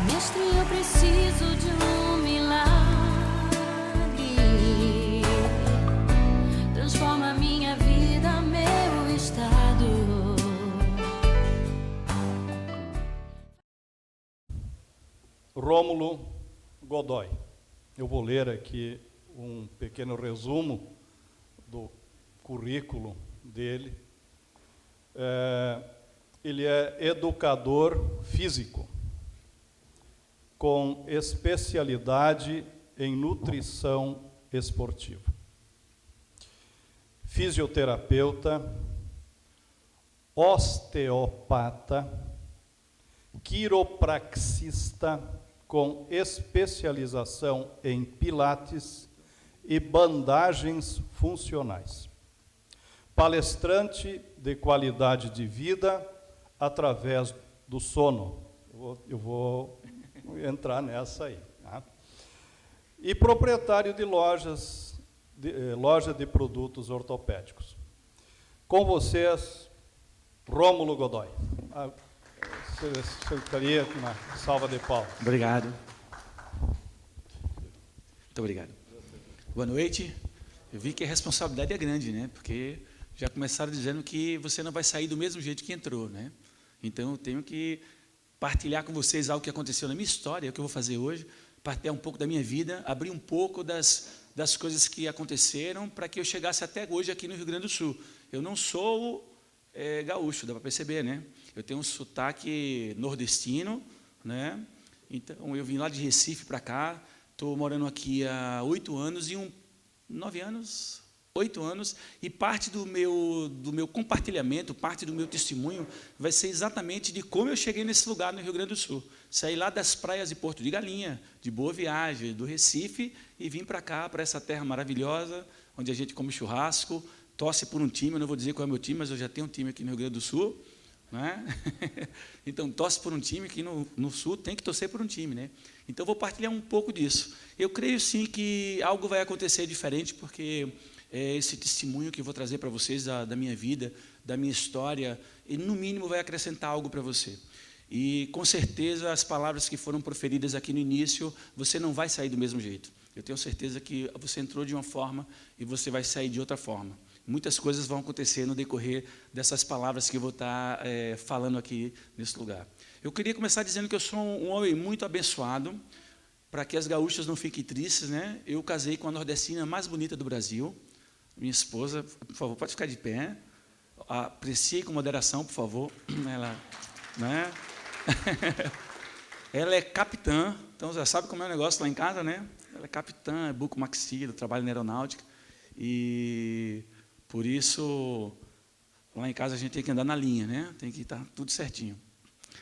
Mestre, eu preciso de um milagre. Transforma minha vida, meu estado. Rômulo Godoy. Eu vou ler aqui um pequeno resumo do currículo dele. Ele é educador físico, com especialidade em nutrição esportiva. Fisioterapeuta, osteopata, quiropraxista com especialização em pilates e bandagens funcionais. Palestrante de qualidade de vida através do sono. Eu vou entrar nessa aí. Tá? E proprietário de loja de produtos ortopédicos. Com vocês, Rômulo Godoy. Secretaria, uma salva de palmas. Obrigado. Muito obrigado. Boa noite. Eu vi que a responsabilidade é grande, né? Porque já começaram dizendo que você não vai sair do mesmo jeito que entrou, né? Então, eu tenho que partilhar com vocês algo que aconteceu na minha história, é o que eu vou fazer hoje, partilhar um pouco da minha vida, abrir um pouco das coisas que aconteceram para que eu chegasse até hoje aqui no Rio Grande do Sul. Eu não sou gaúcho, dá para perceber, né? Eu tenho um sotaque nordestino, né? Então, eu vim lá de Recife para cá, estou morando aqui há 8 anos, 8 anos, e parte do meu compartilhamento, parte do meu testemunho, vai ser exatamente de como eu cheguei nesse lugar no Rio Grande do Sul. Saí lá das praias de Porto de Galinha, de Boa Viagem, do Recife, e vim para cá, para essa terra maravilhosa, onde a gente come churrasco, torce por um time, eu não vou dizer qual é o meu time, mas eu já tenho um time aqui no Rio Grande do Sul, né? Então, torce por um time, aqui no Sul tem que torcer por um time, né? Então, eu vou partilhar um pouco disso. Eu creio, sim, que algo vai acontecer diferente, porque esse testemunho que eu vou trazer para vocês da minha vida, da minha história, e, no mínimo, vai acrescentar algo para você. E, com certeza, as palavras que foram proferidas aqui no início, você não vai sair do mesmo jeito. Eu tenho certeza que você entrou de uma forma e você vai sair de outra forma. Muitas coisas vão acontecer no decorrer dessas palavras que eu vou estar falando aqui nesse lugar. Eu queria começar dizendo que eu sou um homem muito abençoado, para que as gaúchas não fiquem tristes, né? Eu casei com a nordestina mais bonita do Brasil, minha esposa. Por favor, pode ficar de pé. Aprecie com moderação, por favor. Ela, né? Ela é capitã, então já sabe como é o negócio lá em casa, né? Ela é capitã, é bucomaxila, trabalha na aeronáutica, e por isso, lá em casa a gente tem que andar na linha, né? Tem que estar tudo certinho.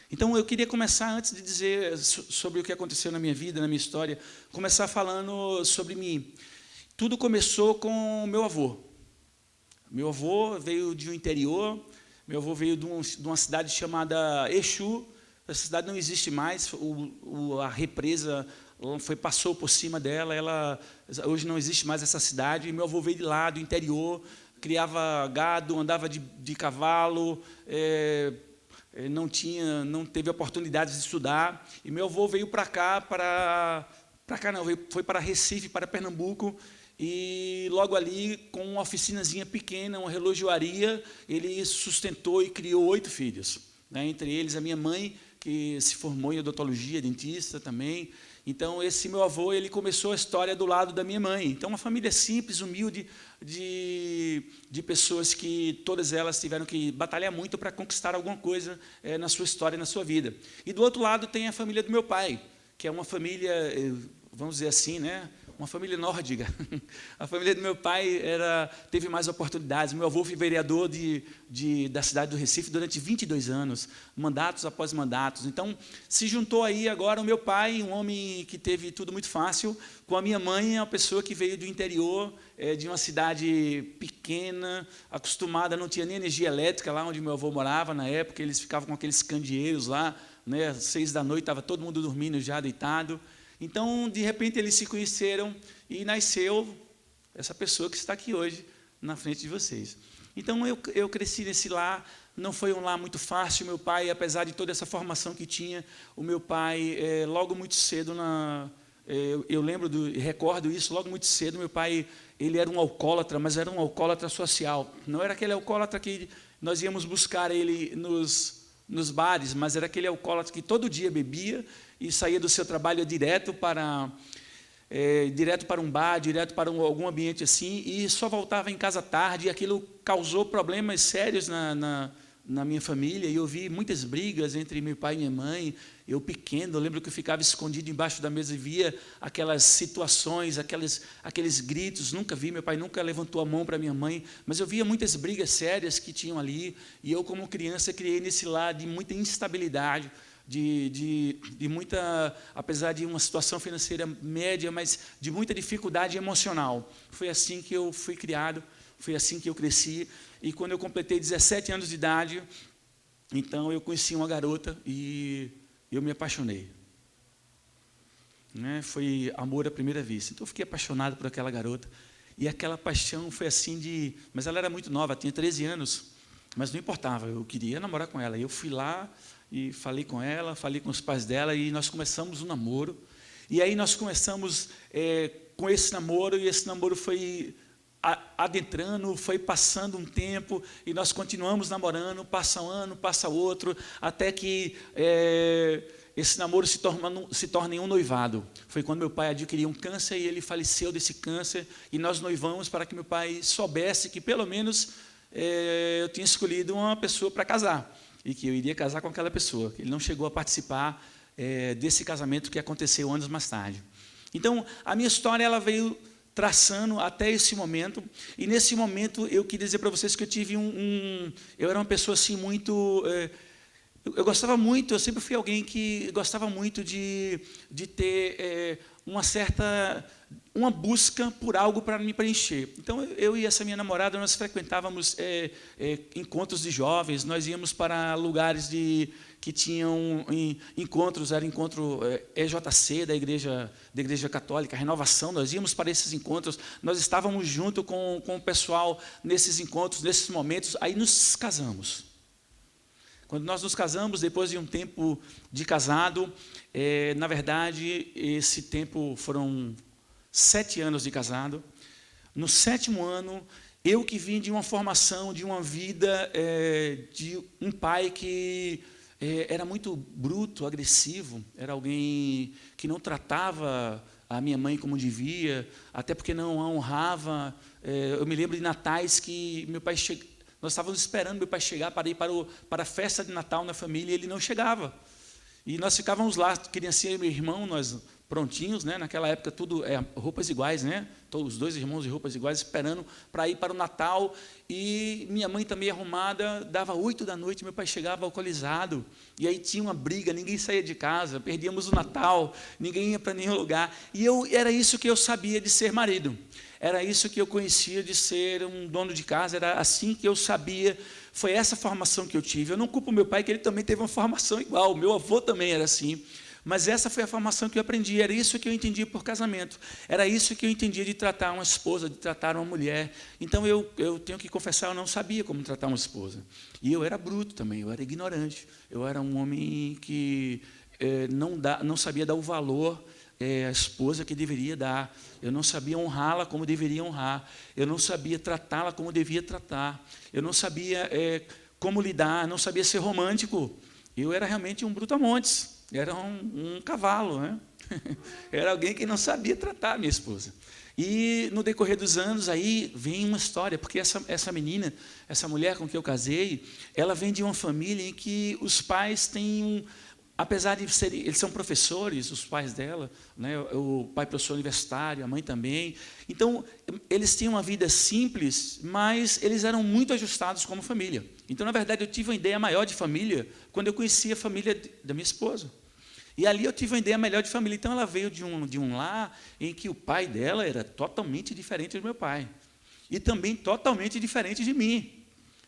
Então, eu queria começar, antes de dizer sobre o que aconteceu na minha vida, na minha história, começar falando sobre mim. Tudo começou com o meu avô. Meu avô veio de um interior, meu avô veio de uma cidade chamada Exu. Essa cidade não existe mais, a represa passou por cima dela, hoje não existe mais essa cidade, e meu avô veio de lá, do interior, criava gado, andava de cavalo, não teve oportunidade de estudar, e meu avô veio para cá, foi para Recife, para Pernambuco, e logo ali, com uma oficinazinha pequena, uma relojoaria, ele sustentou e criou 8 filhos, né? Entre eles a minha mãe, que se formou em odontologia, dentista também. Então, esse meu avô, ele começou a história do lado da minha mãe. Então, uma família simples, humilde, de pessoas que todas elas tiveram que batalhar muito para conquistar alguma coisa na sua história, na sua vida. E, do outro lado, tem a família do meu pai, que é uma família, vamos dizer assim, né? Uma família nórdica. A família do meu pai teve mais oportunidades. Meu avô foi vereador da cidade do Recife durante 22 anos, mandatos após mandatos. Então, se juntou aí agora o meu pai, um homem que teve tudo muito fácil, com a minha mãe, uma pessoa que veio do interior, de uma cidade pequena, acostumada, não tinha nem energia elétrica lá onde meu avô morava na época, eles ficavam com aqueles candeeiros lá, né, às 6 da noite, estava todo mundo dormindo já, deitado. Então, de repente, eles se conheceram e nasceu essa pessoa que está aqui hoje, na frente de vocês. Então, eu cresci nesse lar não foi um lar muito fácil. Meu pai, apesar de toda essa formação que tinha, o meu pai, logo muito cedo, eu recordo isso, logo muito cedo, meu pai, ele era um alcoólatra, mas era um alcoólatra social. Não era aquele alcoólatra que nós íamos buscar ele nos bares, mas era aquele alcoólatra que todo dia bebia e saía do seu trabalho direto para um bar, direto para algum ambiente assim, e só voltava em casa tarde, e aquilo causou problemas sérios na minha família, e eu vi muitas brigas entre meu pai e minha mãe. Eu pequeno, eu lembro que eu ficava escondido embaixo da mesa e via aquelas situações, aqueles gritos. Nunca vi, meu pai nunca levantou a mão para minha mãe, mas eu via muitas brigas sérias que tinham ali, e eu, como criança, criei nesse lar de muita instabilidade, de muita, apesar de uma situação financeira média, mas de muita dificuldade emocional. Foi assim que eu fui criado, foi assim que eu cresci, e quando eu completei 17 anos de idade, então eu conheci uma garota e eu me apaixonei. Foi amor à primeira vista. Então eu fiquei apaixonado por aquela garota, e aquela paixão foi assim mas ela era muito nova, tinha 13 anos, mas não importava, eu queria namorar com ela. Eu fui lá e falei com ela, falei com os pais dela, e nós começamos um namoro. E aí nós começamos com esse namoro, e esse namoro foi adentrando, foi passando um tempo, e nós continuamos namorando, passa um ano, passa outro, até que esse namoro se torna em um noivado. Foi quando meu pai adquiriu um câncer, e ele faleceu desse câncer, e nós noivamos para que meu pai soubesse que, pelo menos, eu tinha escolhido uma pessoa para casar, e que eu iria casar com aquela pessoa. Ele não chegou a participar desse casamento que aconteceu anos mais tarde. Então, a minha história ela veio traçando até esse momento, e nesse momento eu queria dizer para vocês que eu tive eu era uma pessoa assim muito... Eu gostava muito, eu sempre fui alguém que gostava muito de ter uma busca por algo para me preencher. Então, eu e essa minha namorada, nós frequentávamos encontros de jovens, nós íamos para lugares que tinham encontros, era encontro EJC, da igreja Católica, Renovação. Nós íamos para esses encontros, nós estávamos junto com o pessoal nesses encontros, nesses momentos, aí nos casamos. Quando nós nos casamos, depois de um tempo de casado, na verdade, esse tempo foram 7 anos de casado. No 7º ano, eu que vim de uma formação, de uma vida de um pai que era muito bruto, agressivo, era alguém que não tratava a minha mãe como devia, até porque não a honrava. Eu me lembro de natais que meu pai nós estávamos esperando meu pai chegar para ir para a festa de Natal na família, e ele não chegava. E nós ficávamos lá, criancinha e meu irmão, nós prontinhos, naquela época tudo roupas iguais, todos os 2 irmãos de roupas iguais, esperando para ir para o Natal, e minha mãe também arrumada, dava 8 da noite, meu pai chegava alcoolizado, e aí tinha uma briga, ninguém saía de casa, perdíamos o Natal, ninguém ia para nenhum lugar, e era isso que eu sabia de ser marido, era isso que eu conhecia de ser um dono de casa, era assim que eu sabia, foi essa formação que eu tive. Eu não culpo meu pai, que ele também teve uma formação igual, meu avô também era assim, mas essa foi a formação que eu aprendi, era isso que eu entendia por casamento, era isso que eu entendia de tratar uma esposa, de tratar uma mulher. Então, eu tenho que confessar, eu não sabia como tratar uma esposa. E eu era bruto também, eu era ignorante, eu era um homem que não sabia dar o valor à esposa que deveria dar, eu não sabia honrá-la como deveria honrar, eu não sabia tratá-la como devia tratar, eu não sabia como lidar, não sabia ser romântico. Eu era realmente um brutamontes, era um cavalo, Era alguém que não sabia tratar a minha esposa. E no decorrer dos anos aí vem uma história, porque essa menina, essa mulher com que eu casei, ela vem de uma família em que os pais têm apesar de serem, eles são professores, os pais dela, o pai professor universitário, a mãe também. Então, eles tinham uma vida simples, mas eles eram muito ajustados como família. Então, na verdade, eu tive uma ideia maior de família quando eu conheci a família da minha esposa. E ali eu tive uma ideia melhor de família. Então, ela veio de um lar em que o pai dela era totalmente diferente do meu pai. E também totalmente diferente de mim.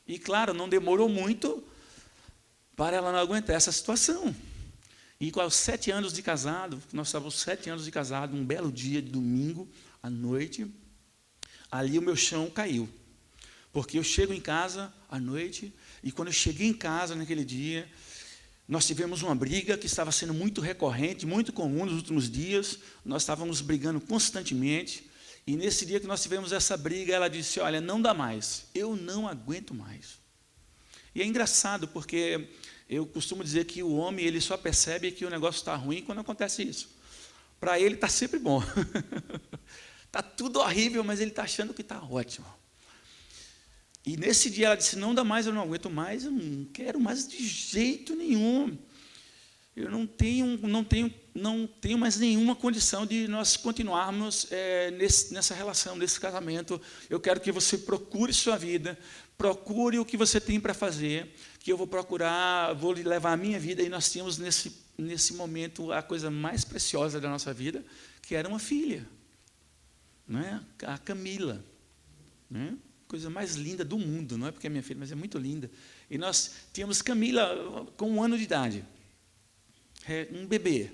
E, claro, não demorou muito para ela não aguentar essa situação. E com os 7 anos de casado, nós estávamos 7 anos de casado, um belo dia de domingo, à noite, ali o meu chão caiu. Porque eu chego em casa à noite, e quando eu cheguei em casa naquele dia, nós tivemos uma briga que estava sendo muito recorrente, muito comum nos últimos dias, nós estávamos brigando constantemente, e nesse dia que nós tivemos essa briga, ela disse, olha, não dá mais, eu não aguento mais. E é engraçado, porque eu costumo dizer que o homem ele só percebe que o negócio está ruim quando acontece isso. Para ele está sempre bom. Está tudo horrível, mas ele está achando que está ótimo. E nesse dia ela disse, não dá mais, eu não aguento mais, eu não quero mais de jeito nenhum. Eu não tenho mais nenhuma condição de nós continuarmos nessa relação, nesse casamento. Eu quero que você procure sua vida, procure o que você tem para fazer, que eu vou procurar, vou levar a minha vida. E nós tínhamos nesse momento a coisa mais preciosa da nossa vida, que era uma filha, não é? A Camila, não é? Coisa mais linda do mundo, não é porque é minha filha, mas é muito linda. E nós tínhamos Camila com 1 ano de idade, um bebê.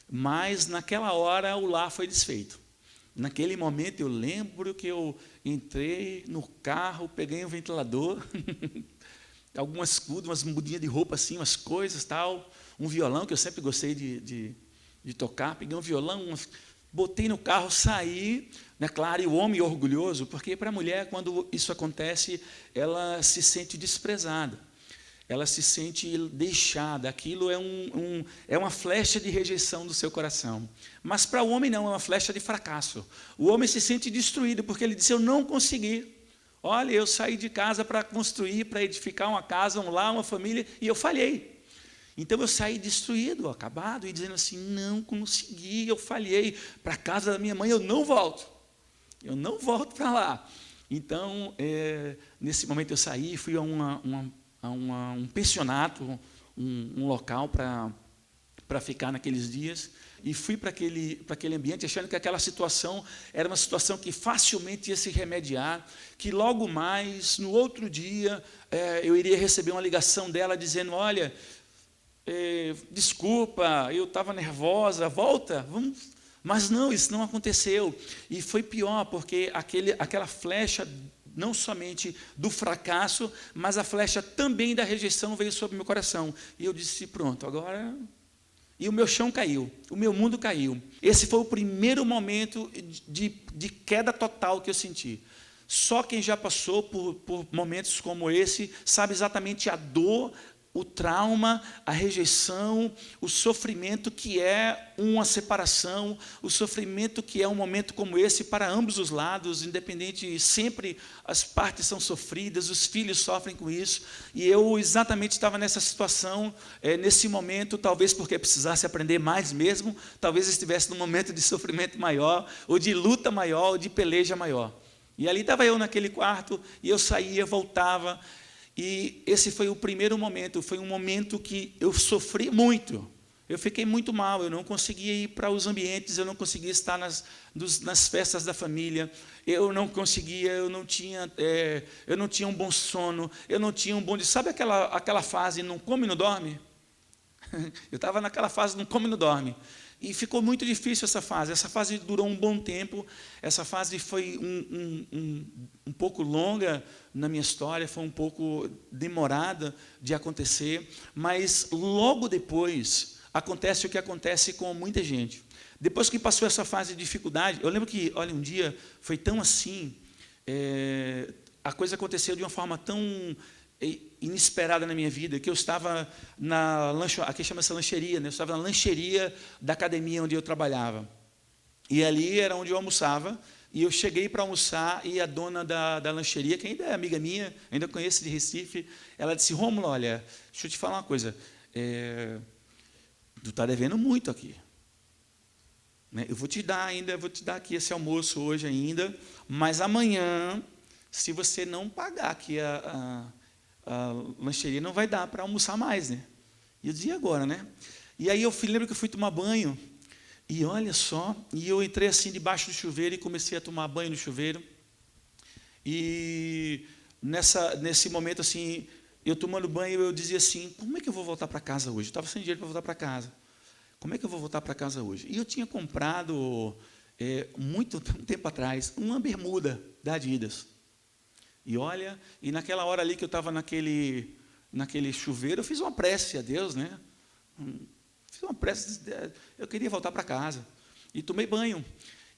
Mas naquela hora o lar foi desfeito. Naquele momento eu lembro que eu entrei no carro, peguei um ventilador, umas mudinhas de roupa assim, umas coisas tal, um violão que eu sempre gostei de tocar, peguei um violão, botei no carro, saí, né, claro, e o homem orgulhoso, porque para a mulher, quando isso acontece, ela se sente desprezada, ela se sente deixada, aquilo é uma flecha de rejeição do seu coração. Mas para o homem não, é uma flecha de fracasso. O homem se sente destruído, porque ele diz, eu não consegui. Olha, eu saí de casa para construir, para edificar uma casa, um lar, uma família, e eu falhei. Então eu saí destruído, acabado, e dizendo assim, não consegui, eu falhei, para a casa da minha mãe eu não volto para lá. Então, nesse momento eu saí, fui a um pensionato, um local para ficar naqueles dias, e fui para aquele ambiente, achando que aquela situação era uma situação que facilmente ia se remediar, que logo mais, no outro dia, eu iria receber uma ligação dela dizendo, olha, desculpa, eu estava nervosa, volta, vamos. Mas não, isso não aconteceu. E foi pior, porque aquela flecha, não somente do fracasso, mas a flecha também da rejeição veio sobre o meu coração. E eu disse, pronto, agora... E o meu chão caiu, o meu mundo caiu. Esse foi o primeiro momento de queda total que eu senti. Só quem já passou por momentos como esse sabe exatamente a dor, o trauma, a rejeição, o sofrimento que é uma separação, o sofrimento que é um momento como esse para ambos os lados, independente, sempre as partes são sofridas, os filhos sofrem com isso, e eu exatamente estava nessa situação, nesse momento, talvez porque precisasse aprender mais mesmo, talvez estivesse num momento de sofrimento maior, ou de luta maior, ou de peleja maior. E ali estava eu naquele quarto, e eu saía, voltava. E esse foi o primeiro momento, foi um momento que eu sofri muito. Eu fiquei muito mal, eu não conseguia ir para os ambientes, eu não conseguia estar nas festas da família, eu não conseguia, eu não tinha um bom sono, eu não tinha um bom... Sabe aquela fase, não come e não dorme? Eu estava naquela fase, não come e não dorme. E ficou muito difícil essa fase durou um bom tempo, essa fase foi um pouco longa na minha história, foi um pouco demorada de acontecer, mas logo depois acontece o que acontece com muita gente. Depois que passou essa fase de dificuldade, eu lembro que, olha, um dia foi tão assim, a coisa aconteceu de uma forma tão inesperada na minha vida, que eu estava aqui chama-se lancheria, né? Eu estava na lancheria da academia onde eu trabalhava. E ali era onde eu almoçava, e eu cheguei para almoçar, e a dona da lancheria, que ainda é amiga minha, ainda conheço de Recife, ela disse, Rômulo, olha, deixa eu te falar uma coisa, tu está devendo muito aqui. Né? Eu vou te dar aqui esse almoço hoje ainda, mas amanhã, se você não pagar aqui a lancheria, não vai dar para almoçar mais, né? E eu dizia agora, né? E aí lembro que eu fui tomar banho, e olha só, e eu entrei assim debaixo do chuveiro e comecei a tomar banho no chuveiro. E nesse momento assim, eu tomando banho, eu dizia assim, como é que eu vou voltar para casa hoje? Eu estava sem dinheiro para voltar para casa. Como é que eu vou voltar para casa hoje? E eu tinha comprado, muito tempo atrás, uma bermuda da Adidas. E olha, e naquela hora ali que eu estava naquele chuveiro, eu fiz uma prece a Deus, né? Fiz uma prece, eu queria voltar para casa. E tomei banho.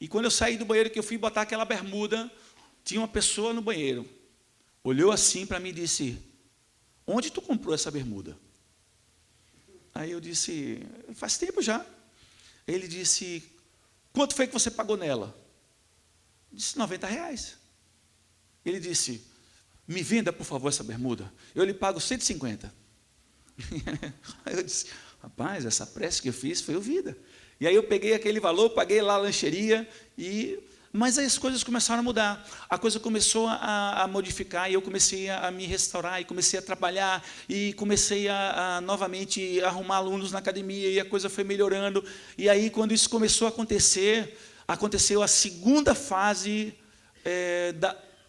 E quando eu saí do banheiro, que eu fui botar aquela bermuda, tinha uma pessoa no banheiro. Olhou assim para mim e disse: onde tu comprou essa bermuda? Aí eu disse: faz tempo já. Ele disse: quanto foi que você pagou nela? Eu disse: R$90. Ele disse: me venda, por favor, essa bermuda. Eu lhe pago 150. Aí eu disse: rapaz, essa prece que eu fiz foi ouvida. E aí eu peguei aquele valor, paguei lá a lancheria, mas aí as coisas começaram a mudar. A coisa começou a modificar, e eu comecei a me restaurar, e comecei a trabalhar, e comecei a novamente arrumar alunos na academia, e a coisa foi melhorando. E aí, quando isso começou a acontecer, aconteceu a segunda fase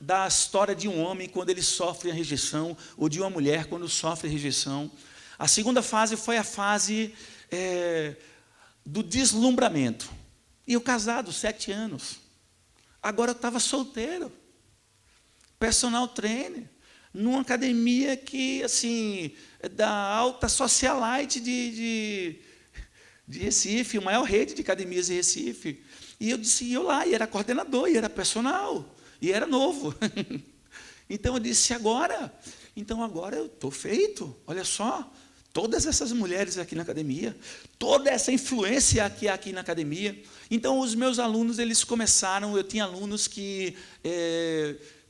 da história de um homem quando ele sofre a rejeição, ou de uma mulher quando sofre a rejeição. A segunda fase foi a fase do deslumbramento. E eu casado, 7 anos. Agora eu estava solteiro. Personal trainer. Numa academia que, assim, da alta socialite de Recife, a maior rede de academias de Recife. E eu disse, e eu lá, e era coordenador, e era personal, e era novo. Então eu disse, agora eu estou feito, olha só. Todas essas mulheres aqui na academia, toda essa influência que há aqui na academia. Então, os meus alunos, eles começaram, eu tinha alunos que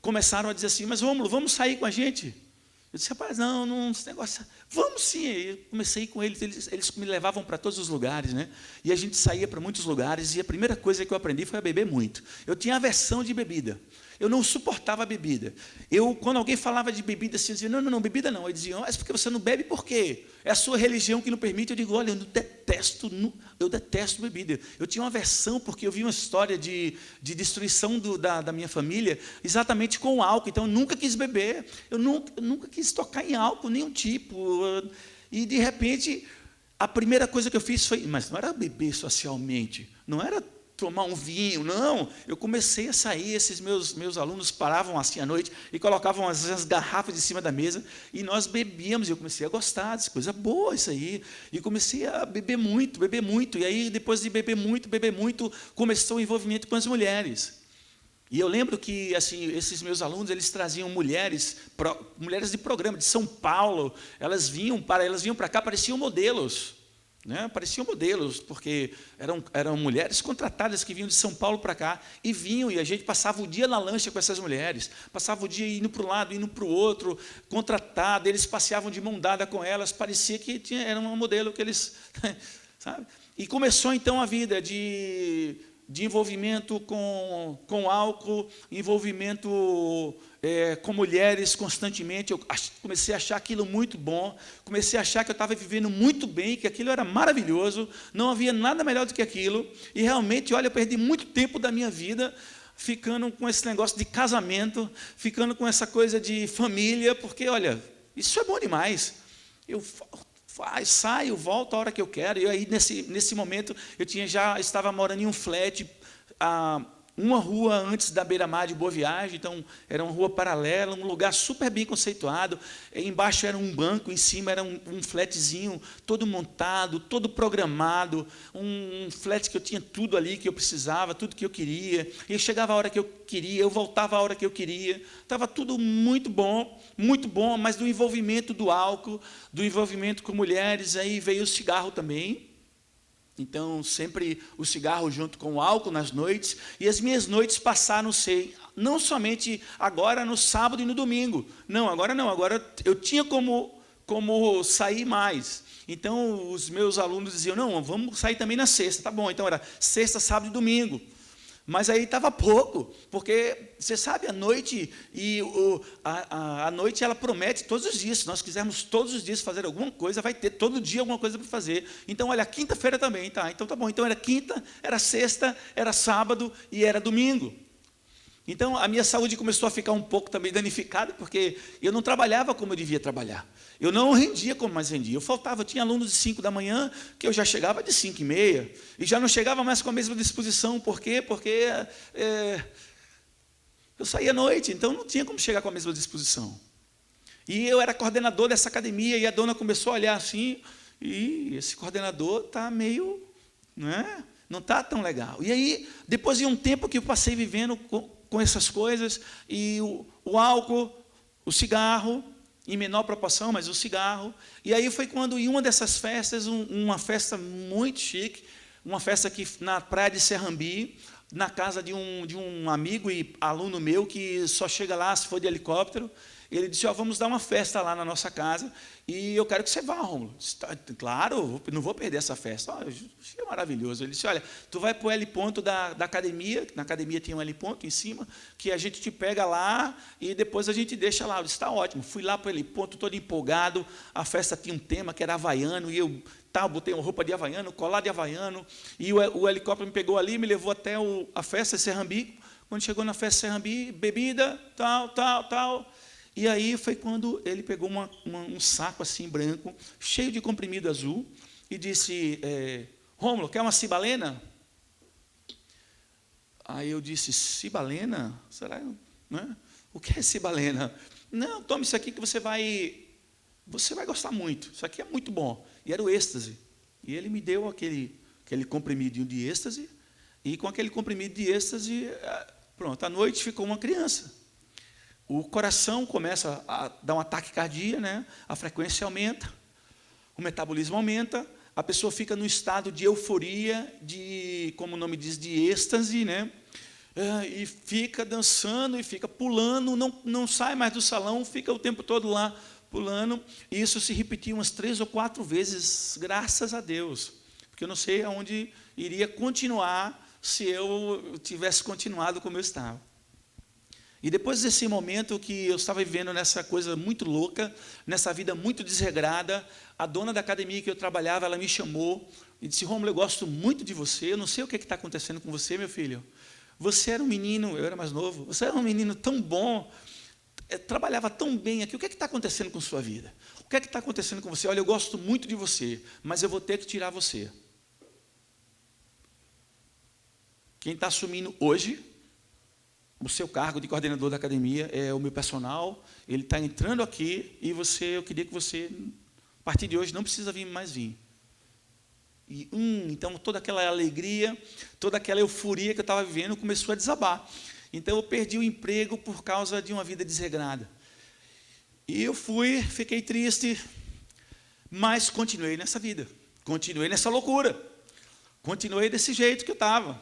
começaram a dizer assim, mas Rômulo, vamos sair com a gente? Eu disse, rapaz, não, esse negócio, vamos sim. Eu comecei com eles me levavam para todos os lugares, né? E a gente saía para muitos lugares, e a primeira coisa que eu aprendi foi a beber muito. Eu tinha aversão de bebida. Eu não suportava a bebida. Quando alguém falava de bebida, assim, eu dizia, não, bebida não. Eu dizia, mas porque você não bebe, por quê? É a sua religião que não permite. Eu digo, olha, eu detesto bebida. Eu tinha uma aversão, porque eu vi uma história de destruição da minha família, exatamente com o álcool. Então, eu nunca quis beber. Eu nunca quis tocar em álcool, nenhum tipo. E, de repente, a primeira coisa que eu fiz foi, mas não era beber socialmente, não era tomar um vinho, não. Eu comecei a sair, esses meus alunos paravam assim à noite e colocavam as garrafas de cima da mesa e nós bebíamos, e eu comecei a gostar dessa coisa boa isso aí, e comecei a beber muito, e aí depois de beber muito, começou o envolvimento com as mulheres. E eu lembro que assim, esses meus alunos, eles traziam mulheres de programa de São Paulo, elas vinham para cá, pareciam modelos. Né? Pareciam modelos, porque eram mulheres contratadas que vinham de São Paulo para cá, e a gente passava o dia na lancha com essas mulheres, passava o dia indo para um lado, indo para o outro, contratado, eles passeavam de mão dada com elas, parecia que era um modelo que eles... sabe? E começou então a vida de envolvimento com álcool, envolvimento com mulheres constantemente. Eu comecei a achar aquilo muito bom, comecei a achar que eu estava vivendo muito bem, que aquilo era maravilhoso, não havia nada melhor do que aquilo, e realmente, olha, eu perdi muito tempo da minha vida ficando com esse negócio de casamento, ficando com essa coisa de família, porque, olha, isso é bom demais. Eu saio, volto a hora que eu quero. E aí, nesse momento, já estava morando em um flat, uma rua antes da beira-mar de Boa Viagem, então era uma rua paralela, um lugar super bem conceituado. Embaixo era um banco, em cima era um flatzinho, todo montado, todo programado, um flat que eu tinha tudo ali que eu precisava, tudo que eu queria. Eu chegava a hora que eu queria, eu voltava a hora que eu queria. Estava tudo muito bom, mas do envolvimento do álcool, do envolvimento com mulheres, aí veio o cigarro também. Então, sempre o cigarro junto com o álcool nas noites, e as minhas noites passaram a ser, não somente agora no sábado e no domingo, agora eu tinha como sair mais. Então, os meus alunos diziam, não, vamos sair também na sexta, tá bom, então era sexta, sábado e domingo. Mas aí estava pouco, porque você sabe, a noite, a noite ela promete todos os dias. Se nós quisermos todos os dias fazer alguma coisa, vai ter todo dia alguma coisa para fazer. Então, olha, quinta-feira também, tá? Então tá bom. Então era quinta, era sexta, era sábado e era domingo. Então, a minha saúde começou a ficar um pouco também danificada, porque eu não trabalhava como eu devia trabalhar. Eu não rendia como mais rendia. Eu tinha alunos de 5 da manhã, que eu já chegava de 5h30, e já não chegava mais com a mesma disposição. Por quê? Porque Eu saía à noite, então não tinha como chegar com a mesma disposição. E eu era coordenador dessa academia, e a dona começou a olhar assim, e esse coordenador está meio, né? Não está tão legal. E aí, depois de um tempo que eu passei vivendo com essas coisas, e o álcool, o cigarro, em menor proporção, mas o cigarro. E aí foi quando, em uma dessas festas, uma festa muito chique, uma festa aqui na praia de Serrambi, na casa de um amigo e aluno meu, que só chega lá se for de helicóptero. Ele disse, vamos dar uma festa lá na nossa casa, e eu quero que você vá, Rômulo. Claro, não vou perder essa festa. É maravilhoso. Ele disse, olha, tu vai para o L ponto da academia, na academia tinha um L ponto em cima, que a gente te pega lá, e depois a gente deixa lá. Eu disse, está ótimo. Fui lá para o L ponto, todo empolgado, a festa tinha um tema que era havaiano, e eu botei uma roupa de havaiano, colar de havaiano, e o helicóptero me pegou ali, me levou até a festa de Serrambi. Quando chegou na festa de Serrambi, bebida, tal. E aí foi quando ele pegou um saco assim branco, cheio de comprimido azul, e disse, Rômulo, quer uma cibalena? Aí eu disse, cibalena? Será? Né? O que é cibalena? Não, tome isso aqui que você vai gostar muito. Isso aqui é muito bom. E era o êxtase. E ele me deu aquele comprimidinho de êxtase, e com aquele comprimido de êxtase, pronto, à noite ficou uma criança. O coração começa a dar um ataque cardíaco, né? A frequência aumenta, o metabolismo aumenta, a pessoa fica no estado de euforia, como o nome diz, de êxtase, né? E fica dançando, e fica pulando, não sai mais do salão, fica o tempo todo lá pulando, e isso se repetia umas 3 ou 4 vezes, graças a Deus, porque eu não sei aonde iria continuar se eu tivesse continuado como eu estava. E depois desse momento que eu estava vivendo nessa coisa muito louca, nessa vida muito desregrada, a dona da academia que eu trabalhava, ela me chamou e disse, Rômulo, eu gosto muito de você, eu não sei o que está acontecendo com você, meu filho. Você era um menino, eu era mais novo, você era um menino tão bom, trabalhava tão bem aqui, o que está acontecendo com sua vida? O que está acontecendo com você? Olha, eu gosto muito de você, mas eu vou ter que tirar você. Quem está assumindo hoje o seu cargo de coordenador da academia é o meu personal, ele está entrando aqui, e eu queria que você, a partir de hoje, não precisa mais vir. E, então, toda aquela alegria, toda aquela euforia que eu estava vivendo começou a desabar. Então, eu perdi o emprego por causa de uma vida desregrada. E eu fiquei triste, mas continuei nessa vida, continuei nessa loucura, continuei desse jeito que eu estava.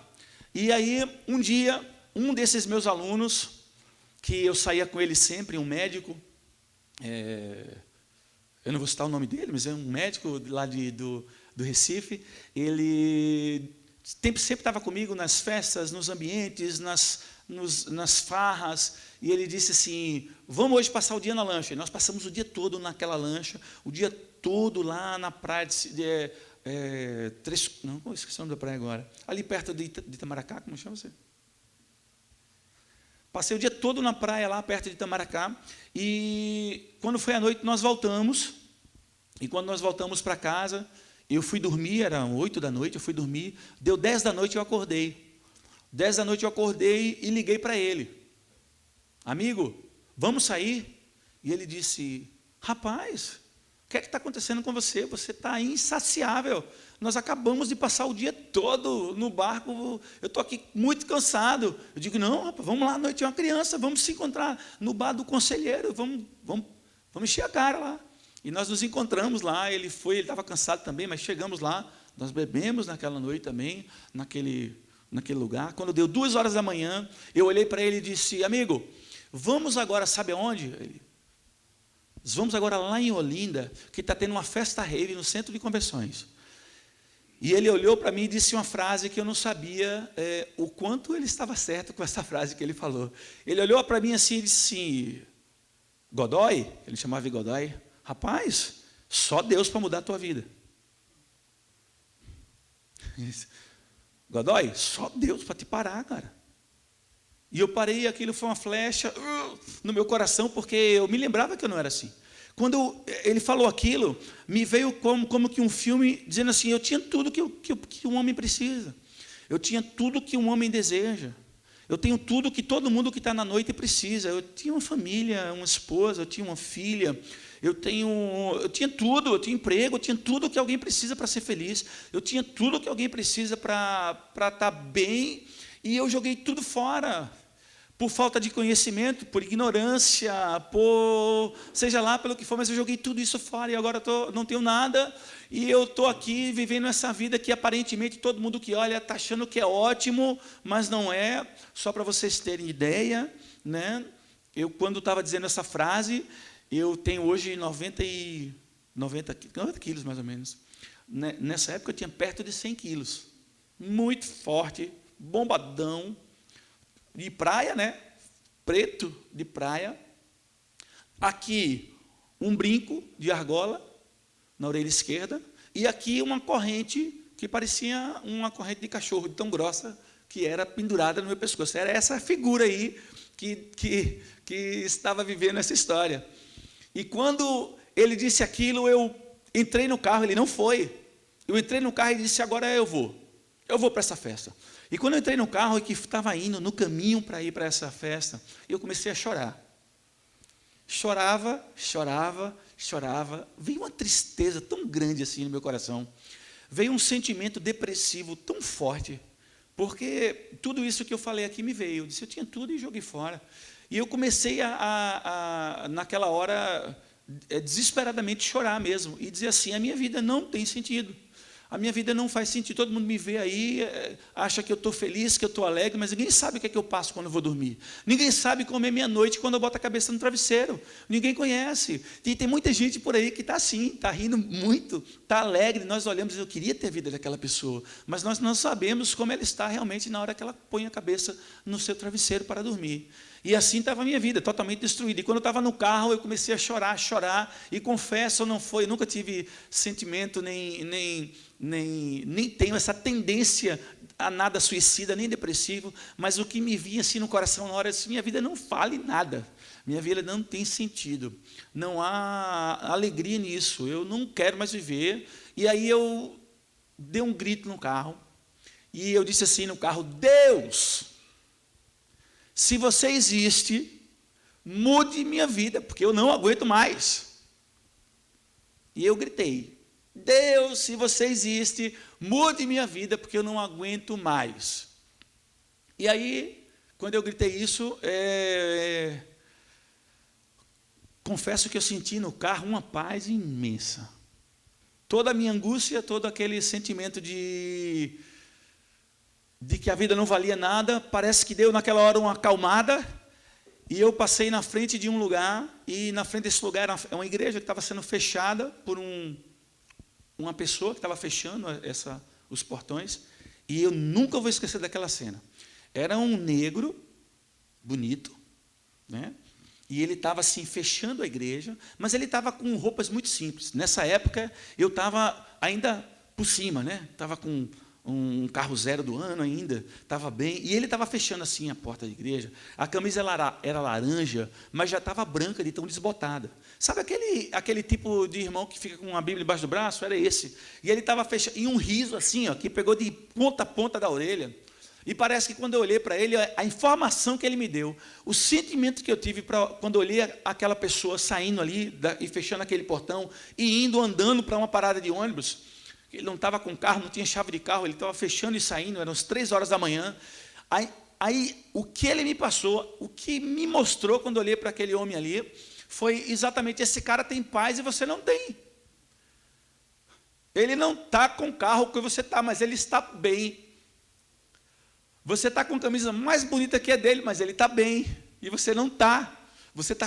E aí, um dia, um desses meus alunos, que eu saía com ele sempre, um médico, eu não vou citar o nome dele, mas é um médico lá do Recife, ele sempre estava comigo nas festas, nos ambientes, nas farras, e ele disse assim, vamos hoje passar o dia na lancha. E nós passamos o dia todo naquela lancha, o dia todo lá na praia não esqueci o nome da praia agora, ali perto de Itamaracá, como chama você? Passei o dia todo na praia, lá perto de Itamaracá, e quando foi à noite, nós voltamos, e quando nós voltamos para casa, eu fui dormir, eram 8 da noite, eu fui dormir, deu 10 da noite, eu acordei. 10 da noite eu acordei e liguei para ele. Amigo, vamos sair? E ele disse, rapaz, o que é que está acontecendo com você? Você está insaciável. Nós acabamos de passar o dia todo no barco, eu estou aqui muito cansado. Eu digo, não, rapaz, vamos lá à noite, é uma criança, vamos se encontrar no bar do conselheiro, vamos encher a cara lá. E nós nos encontramos lá, ele estava cansado também, mas chegamos lá, nós bebemos naquela noite também, naquele lugar. Quando deu 2 horas da manhã, eu olhei para ele e disse, amigo, vamos agora, sabe aonde? Ele, vamos agora lá em Olinda, que está tendo uma festa rave no centro de convenções. E ele olhou para mim e disse uma frase que eu não sabia o quanto ele estava certo com essa frase que ele falou. Ele olhou para mim assim e disse assim, Godoy, ele chamava de Godoy, rapaz, só Deus para mudar a tua vida. Godoy, só Deus para te parar, cara. E eu parei, e aquilo foi uma flecha no meu coração, porque eu me lembrava que eu não era assim. Quando ele falou aquilo, me veio como que um filme dizendo assim, eu tinha tudo que um homem precisa. Eu tinha tudo que um homem deseja. Eu tenho tudo que todo mundo que está na noite precisa. Eu tinha uma família, uma esposa, eu tinha uma filha, eu tinha tudo, eu tinha emprego, eu tinha tudo que alguém precisa para ser feliz, eu tinha tudo que alguém precisa para estar bem, e eu joguei tudo fora, por falta de conhecimento, por ignorância, seja lá pelo que for, mas eu joguei tudo isso fora, e agora não tenho nada, e eu estou aqui vivendo essa vida que aparentemente todo mundo que olha está achando que é ótimo, mas não é. Só para vocês terem ideia, né? Eu, quando estava dizendo essa frase, eu tenho hoje 90 quilos, mais ou menos. Nessa época eu tinha perto de 100 quilos. Muito forte, bombadão, de praia, né? Preto de praia. Aqui, um brinco de argola na orelha esquerda. E aqui uma corrente que parecia uma corrente de cachorro, de tão grossa, que era pendurada no meu pescoço. Era essa figura aí que estava vivendo essa história. E quando ele disse aquilo, eu entrei no carro, ele não foi. Eu entrei no carro e disse, agora eu vou para essa festa. E quando eu entrei no carro e que estava indo no caminho para ir para essa festa, eu comecei a chorar. Chorava, veio uma tristeza tão grande assim no meu coração. Veio um sentimento depressivo tão forte, porque tudo isso que eu falei aqui me veio. Eu disse, eu tinha tudo e joguei fora. E eu comecei naquela hora, desesperadamente chorar mesmo, e dizer assim, a minha vida não tem sentido. A minha vida não faz sentido, todo mundo me vê aí, acha que eu estou feliz, que eu estou alegre, mas ninguém sabe o que é que eu passo quando eu vou dormir. Ninguém sabe como é minha noite quando eu boto a cabeça no travesseiro. Ninguém conhece. E tem muita gente por aí que está assim, está rindo muito, está alegre. Nós olhamos, eu queria ter a vida daquela pessoa, mas nós não sabemos como ela está realmente na hora que ela põe a cabeça no seu travesseiro para dormir. E assim estava a minha vida, totalmente destruída. E quando eu estava no carro, eu comecei a chorar, e confesso, eu nunca tive sentimento, nem tenho essa tendência a nada suicida, nem depressivo, mas o que me vinha assim no coração na hora, assim, minha vida não vale nada, minha vida não tem sentido, não há alegria nisso, eu não quero mais viver. E aí eu dei um grito no carro, e eu disse assim no carro, Deus, se você existe, mude minha vida, porque eu não aguento mais. E eu gritei, Deus, se você existe, mude minha vida, porque eu não aguento mais. E aí, quando eu gritei isso, confesso que eu senti no carro uma paz imensa. Toda a minha angústia, todo aquele sentimento de que a vida não valia nada, parece que deu naquela hora uma acalmada, e eu passei na frente de um lugar, e na frente desse lugar é uma igreja que estava sendo fechada por uma pessoa que estava fechando os portões, e eu nunca vou esquecer daquela cena. Era um negro, bonito, né? E ele estava assim, fechando a igreja, mas ele estava com roupas muito simples. Nessa época, eu estava ainda por cima, né? Estava com um carro zero do ano ainda, estava bem, e ele estava fechando assim a porta da igreja, a camisa era laranja, mas já estava branca de tão desbotada. Sabe aquele tipo de irmão que fica com uma Bíblia embaixo do braço? Era esse. E ele estava fechando, e um riso assim, ó, que pegou de ponta a ponta da orelha, e parece que quando eu olhei para ele, a informação que ele me deu, o sentimento que eu tive quando eu olhei aquela pessoa saindo ali e fechando aquele portão, e andando para uma parada de ônibus. Ele não estava com carro, não tinha chave de carro, ele estava fechando e saindo, eram as 3 horas da manhã. Aí, o que ele me passou, o que me mostrou quando eu olhei para aquele homem ali, foi exatamente, esse cara tem paz e você não tem. Ele não está com carro que você está, mas ele está bem. Você está com a camisa mais bonita que é dele, mas ele está bem, e você não está.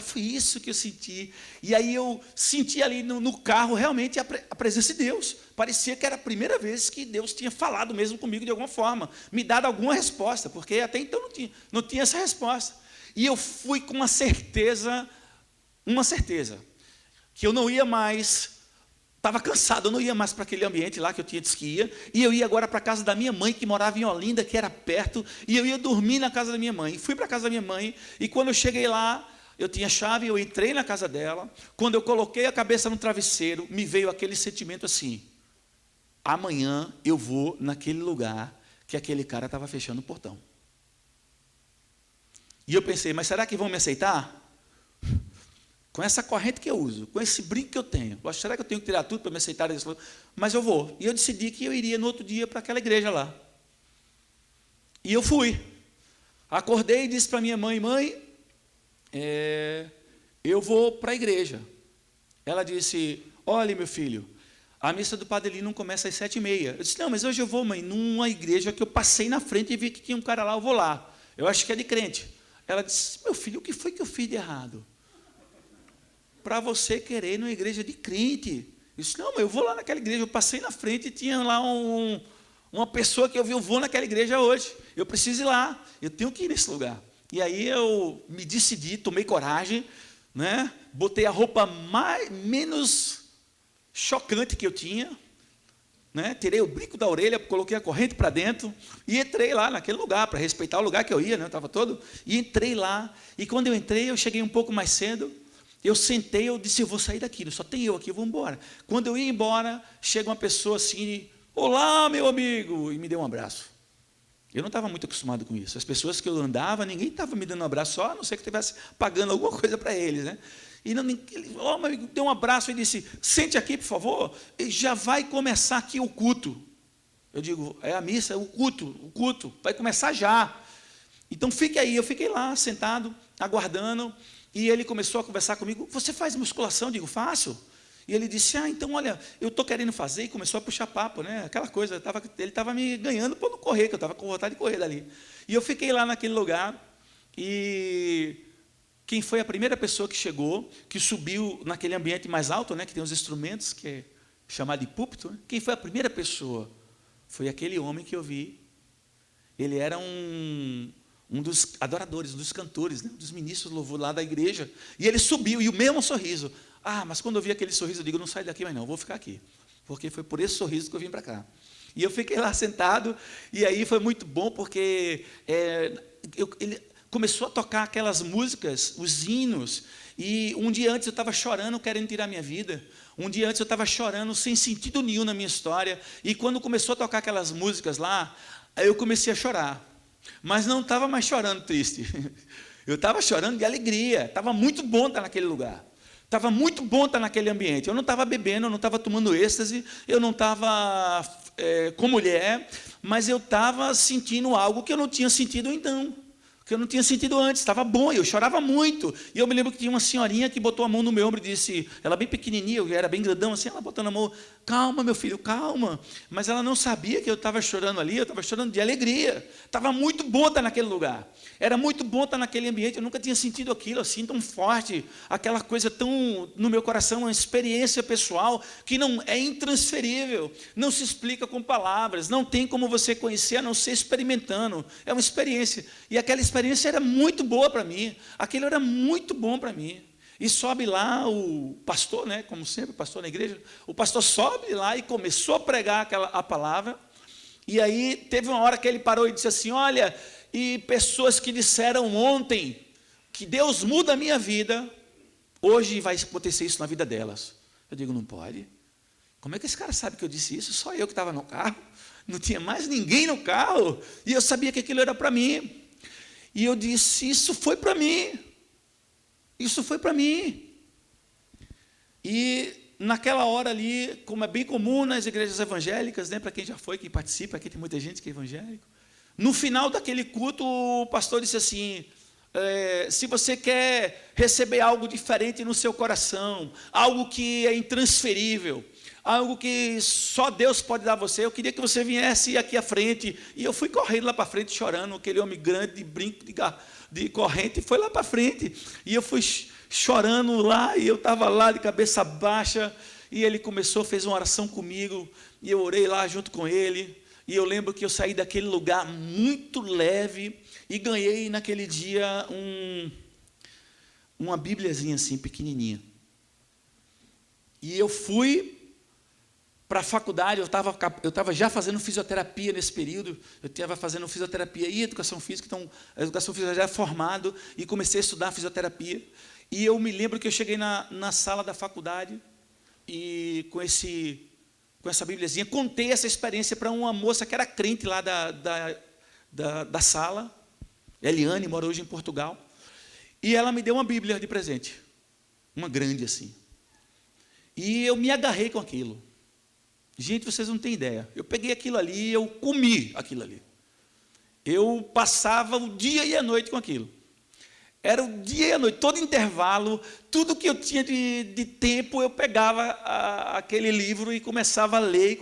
Foi isso que eu senti. E aí eu senti ali no carro realmente a presença de Deus. Parecia que era a primeira vez que Deus tinha falado mesmo comigo de alguma forma, me dado alguma resposta, porque até então não tinha essa resposta. E eu fui com uma certeza, que eu não ia mais, estava cansado, eu não ia mais para aquele ambiente lá que eu tinha dito que ia, e eu ia agora para a casa da minha mãe, que morava em Olinda, que era perto, e eu ia dormir na casa da minha mãe. Fui para a casa da minha mãe, e quando eu cheguei lá, eu tinha chave, eu entrei na casa dela. Quando eu coloquei a cabeça no travesseiro, me veio aquele sentimento assim, amanhã eu vou naquele lugar que aquele cara estava fechando o portão. E eu pensei, mas será que vão me aceitar? Com essa corrente que eu uso, com esse brinco que eu tenho, será que eu tenho que tirar tudo para me aceitar? Mas eu vou. E eu decidi que eu iria no outro dia para aquela igreja lá. E eu fui. Acordei e disse para minha mãe, eu vou para a igreja. Ela disse, olha, meu filho, a missa do Padre Lino não começa às 7h30. Eu disse, não, mas hoje eu vou, mãe, numa igreja que eu passei na frente e vi que tinha um cara lá, eu vou lá. Eu acho que é de crente. Ela disse, meu filho, o que foi que eu fiz de errado? Para você querer ir numa igreja de crente. Eu disse, não, mas eu vou lá naquela igreja, eu passei na frente e tinha lá uma pessoa que eu vi, eu vou naquela igreja hoje, eu preciso ir lá, eu tenho que ir nesse lugar. E aí eu me decidi, tomei coragem, né? Botei a roupa menos chocante que eu tinha, né? Tirei o brinco da orelha, coloquei a corrente para dentro e entrei lá naquele lugar, para respeitar o lugar que eu ia, né? Eu estava todo, e entrei lá, e quando eu entrei, eu cheguei um pouco mais cedo, eu sentei, eu disse, eu vou sair daqui, só tem eu aqui, eu vou embora. Quando eu ia embora, chega uma pessoa assim, olá, meu amigo, e me deu um abraço. Eu não estava muito acostumado com isso. As pessoas que eu andava, ninguém estava me dando um abraço, só a não ser que estivesse pagando alguma coisa para eles, né? E não, ele, meu amigo, deu um abraço e disse, sente aqui, por favor, e já vai começar aqui o culto. Eu digo, é a missa, é o culto, vai começar já. Então fique aí, eu fiquei lá, sentado, aguardando, e ele começou a conversar comigo, você faz musculação? Eu digo, faço. E ele disse, então, olha, eu estou querendo fazer, e começou a puxar papo, né? Aquela coisa, ele estava me ganhando para não correr, que eu estava com vontade de correr dali. E eu fiquei lá naquele lugar, e quem foi a primeira pessoa que chegou, que subiu naquele ambiente mais alto, né, que tem os instrumentos, que é chamado de púlpito, né? Quem foi a primeira pessoa? Foi aquele homem que eu vi. Ele era um dos adoradores, um dos cantores, né, dos ministros do louvor lá da igreja. E ele subiu, e o mesmo sorriso. Mas quando eu vi aquele sorriso, eu digo, não saio daqui mais não, vou ficar aqui. Porque foi por esse sorriso que eu vim para cá. E eu fiquei lá sentado, e aí foi muito bom, porque ele começou a tocar aquelas músicas, os hinos, e um dia antes eu estava chorando, querendo tirar minha vida. Um dia antes eu estava chorando, sem sentido nenhum na minha história, e quando começou a tocar aquelas músicas lá, eu comecei a chorar. Mas não estava mais chorando triste. Eu estava chorando de alegria. Estava muito bom estar naquele lugar. Estava muito bom estar naquele ambiente. Eu não estava bebendo, eu não estava tomando êxtase, eu não estava com mulher, mas eu estava sentindo algo que eu não tinha sentido então, que eu não tinha sentido antes. Estava bom, eu chorava muito. E eu me lembro que tinha uma senhorinha que botou a mão no meu ombro e disse, ela bem pequenininha, eu era bem grandão assim, ela botando a mão, calma, meu filho, calma. Mas ela não sabia que eu estava chorando ali, eu estava chorando de alegria. Estava muito bom estar naquele lugar. Era muito bom estar naquele ambiente, eu nunca tinha sentido aquilo assim tão forte, aquela coisa tão no meu coração, uma experiência pessoal que não é intransferível, não se explica com palavras, não tem como você conhecer a não ser experimentando, é uma experiência, e aquela experiência era muito boa para mim, aquilo era muito bom para mim. E sobe lá o pastor, né, como sempre, o pastor na igreja, o pastor sobe lá e começou a pregar a palavra, e aí teve uma hora que ele parou e disse assim, olha, e pessoas que disseram ontem que Deus muda a minha vida, hoje vai acontecer isso na vida delas. Eu digo, não pode. Como é que esse cara sabe que eu disse isso? Só eu que estava no carro, não tinha mais ninguém no carro, e eu sabia que aquilo era para mim. E eu disse, isso foi para mim. Isso foi para mim. E naquela hora ali, como é bem comum nas igrejas evangélicas, né, para quem já foi, quem participa, aqui tem muita gente que é evangélico, no final daquele culto, o pastor disse assim, se você quer receber algo diferente no seu coração, algo que é intransferível, algo que só Deus pode dar a você, eu queria que você viesse aqui à frente. E eu fui correndo lá para frente, chorando, aquele homem grande, de brinco, de corrente, foi lá para frente. E eu fui chorando lá, e eu estava lá de cabeça baixa, e ele começou, fez uma oração comigo, e eu orei lá junto com ele. E eu lembro que eu saí daquele lugar muito leve e ganhei naquele dia uma bíbliazinha assim, pequenininha. E eu fui para a faculdade, eu estava já fazendo fisioterapia nesse período, eu estava fazendo fisioterapia e educação física, então a educação física já é formado, e comecei a estudar fisioterapia. E eu me lembro que eu cheguei na sala da faculdade, e com essa bíbliazinha, contei essa experiência para uma moça que era crente lá da sala, Eliane mora hoje em Portugal. E ela me deu uma Bíblia de presente. Uma grande assim. E eu me agarrei com aquilo. Gente, vocês não têm ideia. Eu peguei aquilo ali e eu comi aquilo ali. Eu passava o dia e a noite com aquilo. Era o dia e a noite, todo intervalo, tudo que eu tinha de tempo, eu pegava aquele livro e começava a ler,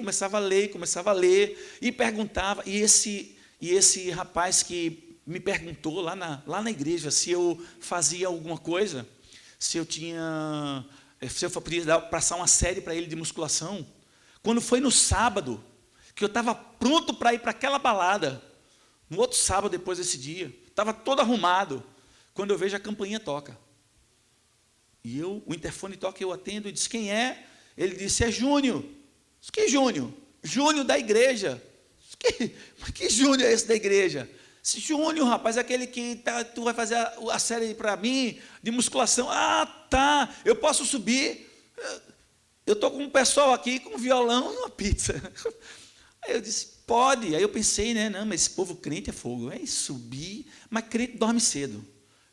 e perguntava. E esse rapaz que me perguntou lá na igreja se eu fazia alguma coisa, se eu podia passar uma série para ele de musculação. Quando foi no sábado, que eu estava pronto para ir para aquela balada, no outro sábado depois desse dia, estava todo arrumado, quando eu vejo a campainha toca. E o interfone toca, eu atendo e diz, quem é? Ele disse, é Júnior. Disse, que Júnior? Júnior da igreja. Que Júnior é esse da igreja? Disse, Júnior, rapaz, é aquele que tu vai fazer a série para mim, de musculação. Ah, tá, eu posso subir. Eu estou com um pessoal aqui com um violão e uma pizza. Aí eu disse, pode. Aí eu pensei, né, não, mas esse povo crente é fogo. Aí subi, mas crente dorme cedo.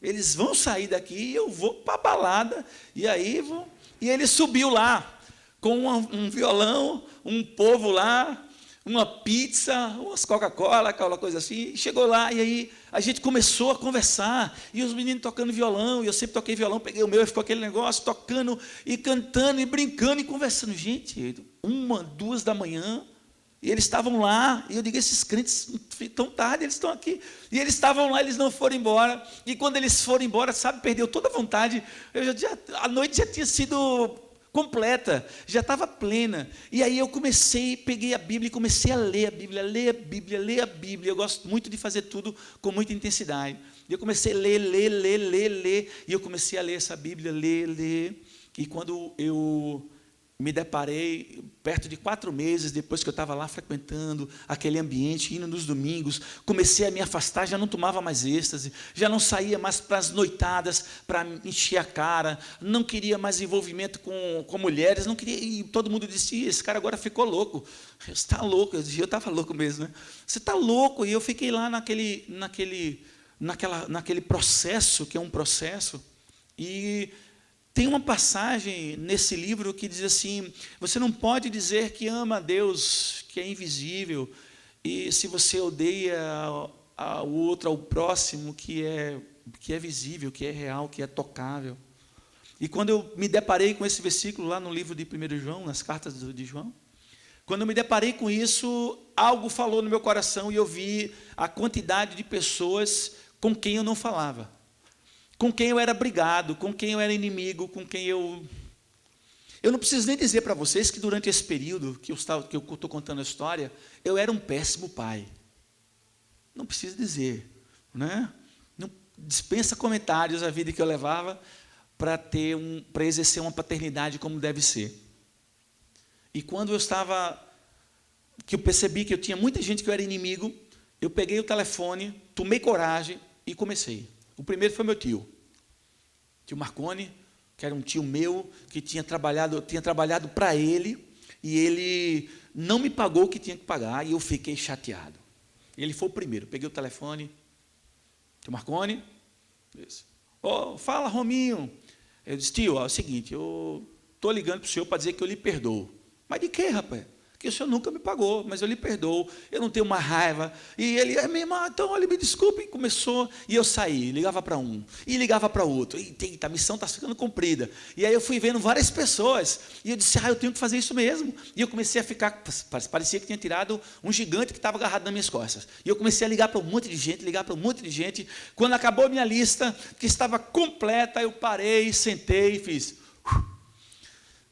Eles vão sair daqui e eu vou para a balada. E aí vou. E ele subiu lá, com um violão, um povo lá, uma pizza, umas Coca-Cola, aquela coisa assim. E chegou lá, e aí a gente começou a conversar. E os meninos tocando violão, e eu sempre toquei violão, peguei o meu e ficou aquele negócio, tocando e cantando e brincando e conversando. Gente, 1, 2 da manhã. E eles estavam lá, e eu digo, esses crentes, tão tarde, eles estão aqui. E eles estavam lá, eles não foram embora. E quando eles foram embora, sabe, perdeu toda a vontade. A noite já tinha sido completa, já estava plena. E aí eu peguei a Bíblia e comecei a ler a Bíblia, ler a Bíblia. Eu gosto muito de fazer tudo com muita intensidade. E eu comecei a ler. E eu comecei a ler essa Bíblia, ler. E quando eu me deparei, perto de 4 meses, depois que eu estava lá frequentando aquele ambiente, indo nos domingos, comecei a me afastar, já não tomava mais êxtase, já não saía mais para as noitadas, para encher a cara, não queria mais envolvimento com mulheres, não queria, e todo mundo disse, esse cara agora ficou louco. Você está louco? Eu estava louco mesmo, né? Você está louco? E eu fiquei lá naquele processo, que é um processo, e tem uma passagem nesse livro que diz assim, você não pode dizer que ama a Deus, que é invisível, e se você odeia ao outro, ao próximo, que é visível, que é real, que é tocável. E quando eu me deparei com esse versículo lá no livro de 1 João, nas cartas de João, quando eu me deparei com isso, algo falou no meu coração e eu vi a quantidade de pessoas com quem eu não falava. Com quem eu era brigado, com quem eu era inimigo, com quem eu não preciso nem dizer para vocês que durante esse período que eu estou contando a história, eu era um péssimo pai. Não preciso dizer, né? Não dispensa comentários a vida que eu levava para exercer uma paternidade como deve ser. E quando que eu percebi que eu tinha muita gente que eu era inimigo, eu peguei o telefone, tomei coragem e comecei. O primeiro foi meu tio Marconi, que era um tio meu, que tinha trabalhado para ele, e ele não me pagou o que tinha que pagar, e eu fiquei chateado. Ele foi o primeiro, peguei o telefone, tio Marconi, disse, fala Rominho. Eu disse, tio, é o seguinte, eu estou ligando para o senhor para dizer que eu lhe perdoo. Mas de quê, rapaz? Que o senhor nunca me pagou, mas eu lhe perdoo, eu não tenho uma raiva. E ele, meu irmão, então, olha, me desculpe. E começou, e eu saí, ligava para um, e ligava para outro. Eita, a missão está ficando comprida. E aí eu fui vendo várias pessoas, e eu disse, eu tenho que fazer isso mesmo. E eu comecei a ficar, parecia que tinha tirado um gigante que estava agarrado nas minhas costas. E eu comecei a ligar para um monte de gente, Quando acabou a minha lista, que estava completa, eu parei, sentei e fiz,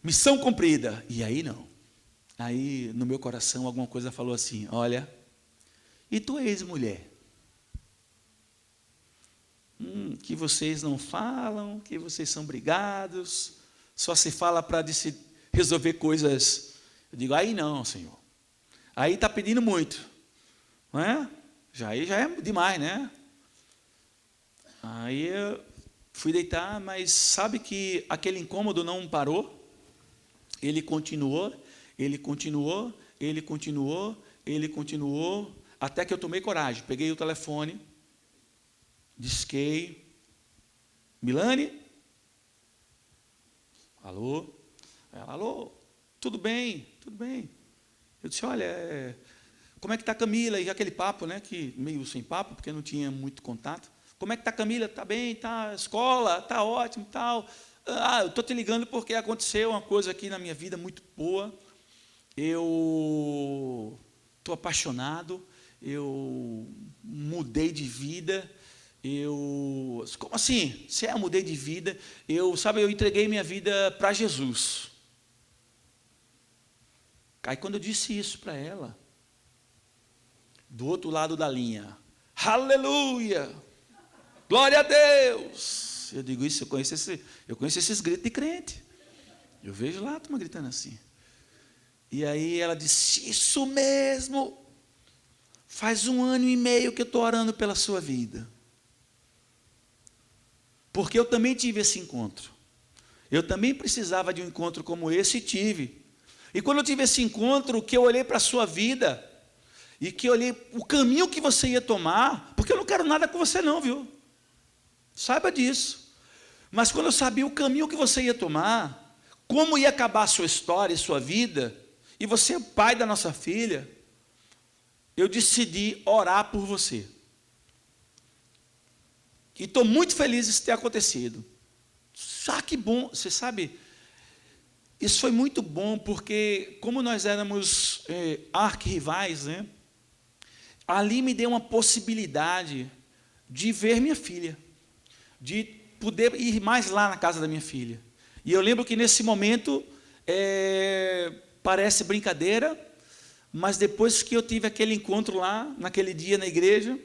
missão cumprida. E aí não. Aí, no meu coração, alguma coisa falou assim, olha, e tua ex-mulher? Que vocês não falam, que vocês são brigados, só se fala para resolver coisas. Eu digo, aí não, Senhor. Aí está pedindo muito. Não é? Aí já é demais, né? Aí eu fui deitar, mas sabe que aquele incômodo não parou? Ele continuou, até que eu tomei coragem, peguei o telefone Disquei. Milane? Alô? Ela, alô? Tudo bem? Tudo bem. Eu disse, olha, como é que está a Camila? E aquele papo, né, que meio sem papo, porque não tinha muito contato. Como é que está a Camila? Está bem, está, escola, está ótimo, tal. Eu estou te ligando porque aconteceu uma coisa aqui na minha vida muito boa. Eu estou apaixonado, eu mudei de vida. Como assim? Se eu mudei de vida, eu entreguei minha vida para Jesus. Aí quando eu disse isso para ela, do outro lado da linha, aleluia, glória a Deus. Eu digo isso, eu conheço esses gritos de crente. Eu vejo lá a turma gritando assim. E aí ela disse, isso mesmo, faz 1 ano e meio que eu estou orando pela sua vida. Porque eu também tive esse encontro. Eu também precisava de um encontro como esse e tive. E quando eu tive esse encontro, que eu olhei para a sua vida, e que eu olhei o caminho que você ia tomar, porque eu não quero nada com você não, viu? Saiba disso. Mas quando eu sabia o caminho que você ia tomar, como ia acabar a sua história e sua vida, e você é o pai da nossa filha, eu decidi orar por você. E estou muito feliz disso ter acontecido. Que bom, você sabe, isso foi muito bom, porque como nós éramos arquirrivais, né, ali me deu uma possibilidade de ver minha filha, de poder ir mais lá na casa da minha filha. E eu lembro que nesse momento, parece brincadeira, mas depois que eu tive aquele encontro lá, naquele dia na igreja,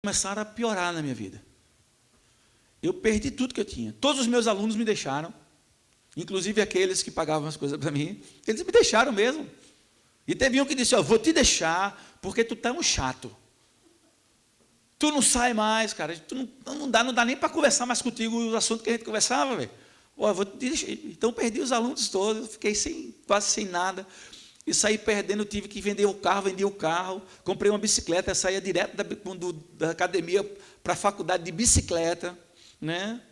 começaram a piorar na minha vida. Eu perdi tudo que eu tinha. Todos os meus alunos me deixaram, inclusive aqueles que pagavam as coisas para mim, eles me deixaram mesmo. E teve um que disse, vou te deixar, porque tu tá um chato. Tu não sai mais, cara, não dá nem para conversar mais contigo os assuntos que a gente conversava, velho. Vou te deixar. Então perdi os alunos todos, fiquei quase sem nada. E saí perdendo, tive que vender o carro, vendi o carro, comprei uma bicicleta, saía direto da academia para a faculdade de bicicleta, né?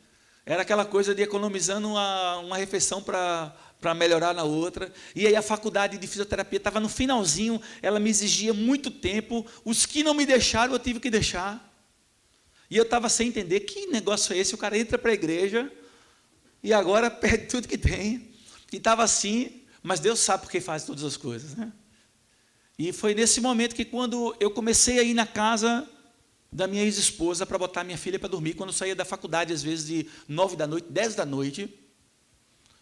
Era aquela coisa de economizando uma refeição para melhorar na outra. E aí a faculdade de fisioterapia estava no finalzinho, ela me exigia muito tempo, os que não me deixaram eu tive que deixar. E eu estava sem entender, que negócio é esse? O cara entra para a igreja e agora perde tudo que tem. E estava assim... Mas Deus sabe por que faz todas as coisas, né? E foi nesse momento que quando eu comecei a ir na casa da minha ex-esposa para botar minha filha para dormir, quando eu saía da faculdade, às vezes de 9 da noite, 10 da noite,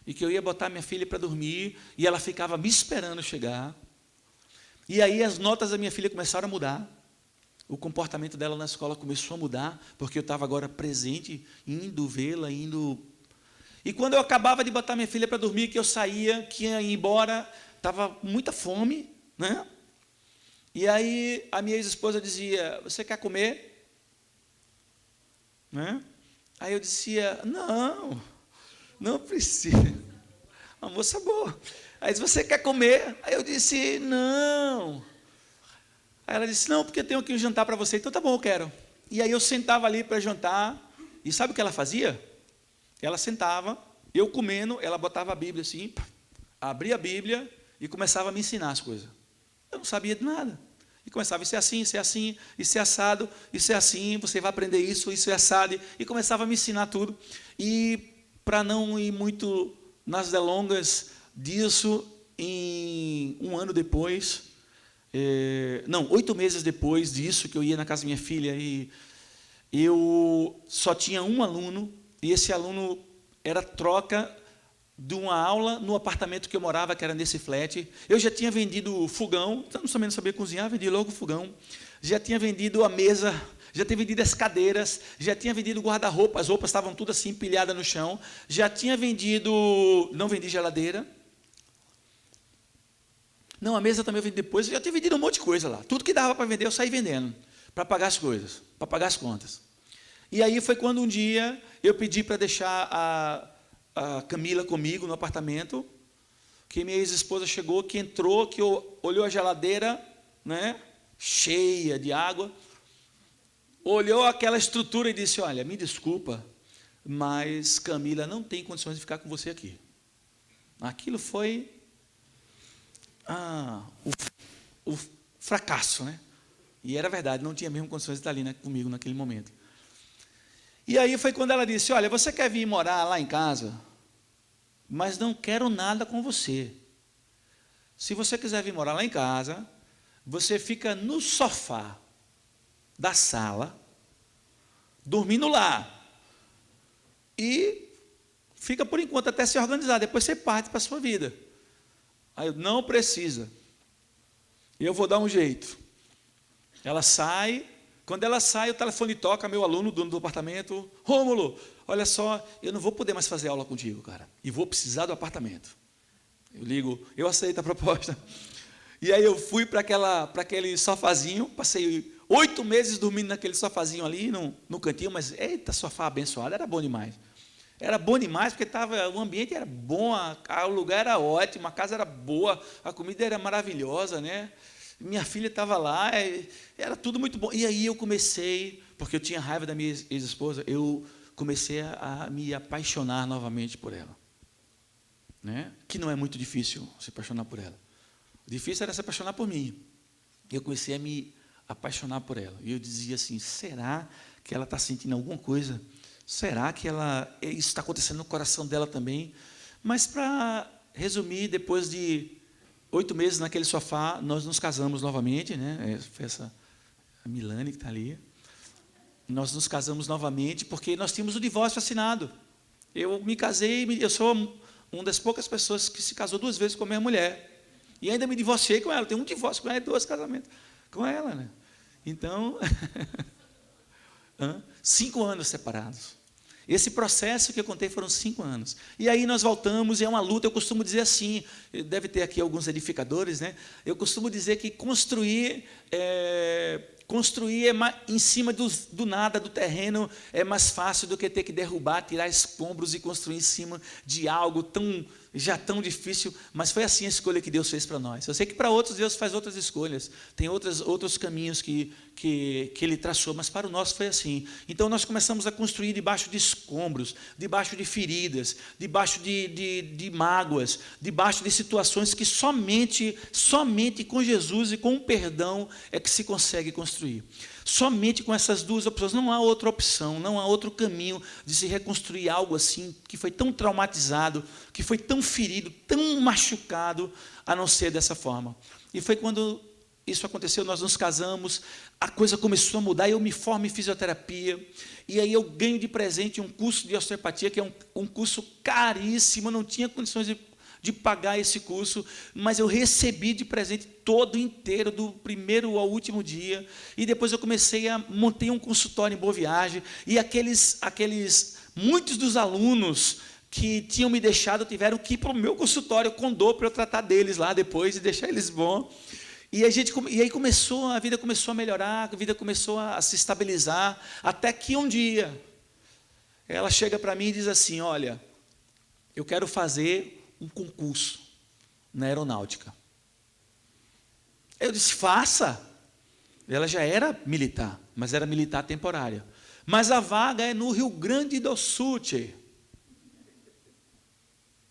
e que eu ia botar minha filha para dormir, e ela ficava me esperando chegar. E aí as notas da minha filha começaram a mudar. O comportamento dela na escola começou a mudar, porque eu estava agora presente, indo vê-la, E quando eu acabava de botar minha filha para dormir, que eu saía, que ia ir embora, estava com muita fome, né? E aí a minha ex-esposa dizia, você quer comer? Né? Aí eu dizia, não precisa. Uma moça boa. Aí disse, você quer comer? Aí eu disse, não. Aí ela disse, não, porque eu tenho aqui um jantar para você. Então tá bom, eu quero. E aí eu sentava ali para jantar, e sabe o que ela fazia? Ela sentava, eu comendo, ela botava a Bíblia assim, abria a Bíblia e começava a me ensinar as coisas. Eu não sabia de nada. E começava, isso é assim, isso é assim, isso é assado, isso é assim, você vai aprender isso é assado. E começava a me ensinar tudo. E para não ir muito nas delongas disso, em 1 ano depois, 8 meses depois disso, que eu ia na casa da minha filha, e eu só tinha um aluno, e esse aluno era troca de uma aula no apartamento que eu morava, que era nesse flat. Eu já tinha vendido fogão, eu não sabia cozinhar, vendi logo o fogão. Já tinha vendido a mesa, já tinha vendido as cadeiras, já tinha vendido o guarda-roupa, as roupas estavam tudo assim empilhadas no chão. Já tinha vendido, não vendi geladeira. Não, a mesa também eu vendi depois, eu já tinha vendido um monte de coisa lá. Tudo que dava para vender, eu saí vendendo, para pagar as coisas, para pagar as contas. E aí foi quando um dia eu pedi para deixar a Camila comigo no apartamento, que minha ex-esposa chegou, que entrou, que olhou a geladeira, né, cheia de água, olhou aquela estrutura e disse: olha, me desculpa, mas Camila não tem condições de ficar com você aqui. Aquilo foi o fracasso, né? E era verdade, não tinha mesmo condições de estar ali, né, comigo naquele momento. E aí foi quando ela disse: olha, você quer vir morar lá em casa? Mas não quero nada com você. Se você quiser vir morar lá em casa, você fica no sofá da sala, dormindo lá. E fica por enquanto até se organizar, depois você parte para a sua vida. Aí eu: não precisa, eu vou dar um jeito. Ela sai, quando ela sai, o telefone toca, meu aluno, dono do apartamento: Rômulo, olha só, eu não vou poder mais fazer aula contigo, cara, e vou precisar do apartamento. Eu ligo: eu aceito a proposta. E aí eu fui para aquele sofazinho, passei 8 meses dormindo naquele sofazinho ali, no cantinho, mas eita, sofá abençoado, era bom demais. Era bom demais porque o ambiente era bom, o lugar era ótimo, a casa era boa, a comida era maravilhosa, né? Minha filha estava lá, era tudo muito bom. E aí eu comecei, porque eu tinha raiva da minha ex-esposa, eu comecei a me apaixonar novamente por ela. Né? Que não é muito difícil se apaixonar por ela. O difícil era se apaixonar por mim. Eu comecei a me apaixonar por ela. E eu dizia assim: será que ela está sentindo alguma coisa? Será que isso está acontecendo no coração dela também? Mas, para resumir, depois de 8 meses naquele sofá, nós nos casamos novamente, né? Foi a Milane que está ali. Nós nos casamos novamente porque nós tínhamos o divórcio assinado. Eu me casei, eu sou uma das poucas pessoas que se casou 2 vezes com a minha mulher. E ainda me divorciei com ela. Tenho um divórcio com ela e 2 casamentos com ela, né? Então, 5 anos separados. Esse processo que eu contei foram 5 anos. E aí nós voltamos, e é uma luta. Eu costumo dizer assim, deve ter aqui alguns edificadores, né? Eu costumo dizer que construir em cima do nada, do terreno, é mais fácil do que ter que derrubar, tirar escombros e construir em cima de algo já tão difícil. Mas foi assim a escolha que Deus fez para nós. Eu sei que para outros Deus faz outras escolhas, tem outros caminhos que Ele traçou, mas para o nosso foi assim. Então nós começamos a construir debaixo de escombros, debaixo de feridas, debaixo de mágoas, debaixo de situações que somente com Jesus e com o perdão é que se consegue construir. Somente com essas 2 opções, não há outra opção, não há outro caminho de se reconstruir algo assim, que foi tão traumatizado, que foi tão ferido, tão machucado, a não ser dessa forma. E foi quando isso aconteceu, nós nos casamos, a coisa começou a mudar, eu me formo em fisioterapia, e aí eu ganho de presente um curso de osteopatia, que é um curso caríssimo, eu não tinha condições de pagar esse curso, mas eu recebi de presente todo inteiro, do primeiro ao último dia, e depois eu montei um consultório em Boa Viagem, e muitos dos alunos que tinham me deixado tiveram que ir para o meu consultório com dor para eu tratar deles lá depois e deixar eles bons. E aí a vida começou a melhorar, a vida começou a se estabilizar, até que um dia ela chega para mim e diz assim: olha, eu quero fazer um concurso na aeronáutica. Eu disse: faça. Ela já era militar, mas era militar temporária. Mas a vaga é no Rio Grande do Sul.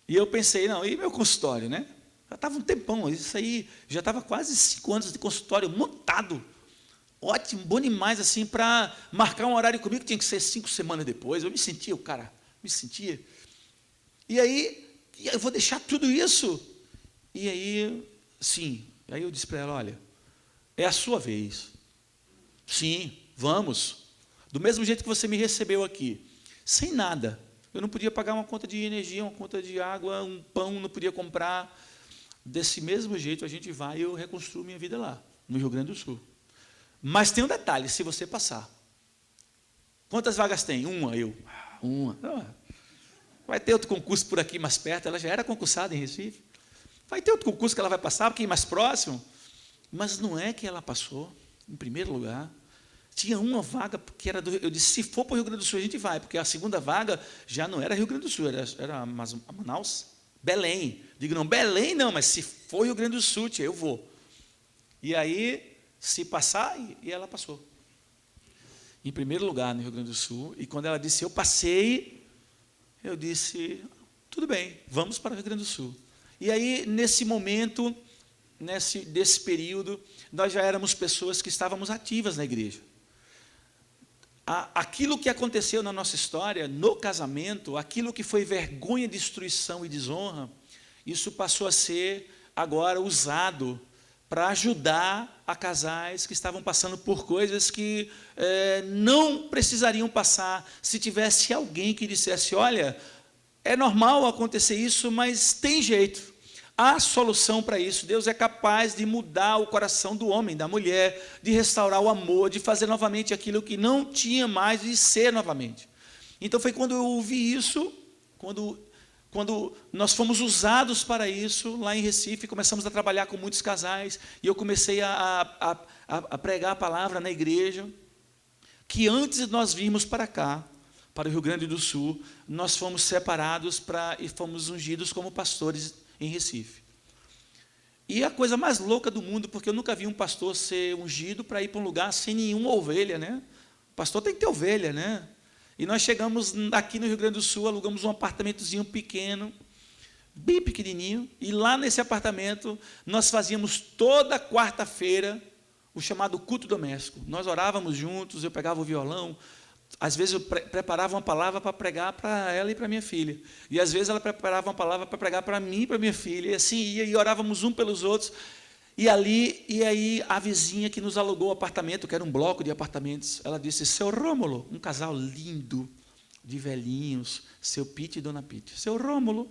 E eu pensei: não, e meu consultório, né? Já estava um tempão, isso aí, já estava quase 5 anos de consultório montado. Ótimo, bom demais, assim, para marcar um horário comigo, tinha que ser 5 semanas depois. Eu me sentia, E aí, eu vou deixar tudo isso? E aí, sim. Aí eu disse para ela: olha, é a sua vez. Sim, vamos. Do mesmo jeito que você me recebeu aqui, sem nada. Eu não podia pagar uma conta de energia, uma conta de água, um pão, não podia comprar. Desse mesmo jeito a gente vai e eu reconstruo minha vida lá, no Rio Grande do Sul. Mas tem um detalhe: se você passar. Quantas vagas tem? Uma. Vai ter outro concurso por aqui mais perto. Ela já era concursada em Recife. Vai ter outro concurso que ela vai passar, porque é mais próximo. Mas não é que ela passou em primeiro lugar. Tinha uma vaga que era eu disse: se for para o Rio Grande do Sul a gente vai, porque a segunda vaga já não era Rio Grande do Sul, era Manaus, Belém. Digo: não, Belém não, mas se for Rio Grande do Sul, eu vou. E aí, se passar, e ela passou. em primeiro lugar no Rio Grande do Sul. E quando ela disse, eu passei, eu disse, tudo bem, vamos para o Rio Grande do Sul. E aí, nesse momento, desse período, nós já éramos pessoas que estávamos ativas na igreja. Aquilo que aconteceu na nossa história, no casamento, aquilo que foi vergonha, destruição e desonra, isso passou a ser agora usado para ajudar a casais que estavam passando por coisas que não precisariam passar se tivesse alguém que dissesse, olha, é normal acontecer isso, mas tem jeito. Há solução para isso. Deus é capaz de mudar o coração do homem, da mulher, de restaurar o amor, de fazer novamente aquilo que não tinha mais, de ser novamente. Então foi quando eu ouvi isso, quando nós fomos usados para isso, lá em Recife, começamos a trabalhar com muitos casais, e eu comecei a pregar a palavra na igreja, que antes de nós virmos para cá, para o Rio Grande do Sul, nós fomos separados e fomos ungidos como pastores em Recife. E a coisa mais louca do mundo, porque eu nunca vi um pastor ser ungido para ir para um lugar sem nenhuma ovelha, né? O pastor tem que ter ovelha, né? E nós chegamos aqui no Rio Grande do Sul, alugamos um apartamentozinho pequeno, bem pequenininho, e lá nesse apartamento nós fazíamos toda quarta-feira o chamado culto doméstico. Nós orávamos juntos, eu pegava o violão, às vezes eu preparava uma palavra para pregar para ela e para minha filha. E às vezes ela preparava uma palavra para pregar para mim e para minha filha. E assim ia, e orávamos um pelos outros. E aí a vizinha que nos alugou o apartamento, que era um bloco de apartamentos, ela disse, seu Rômulo, um casal lindo, de velhinhos, seu Pete e dona Pete. Seu Rômulo,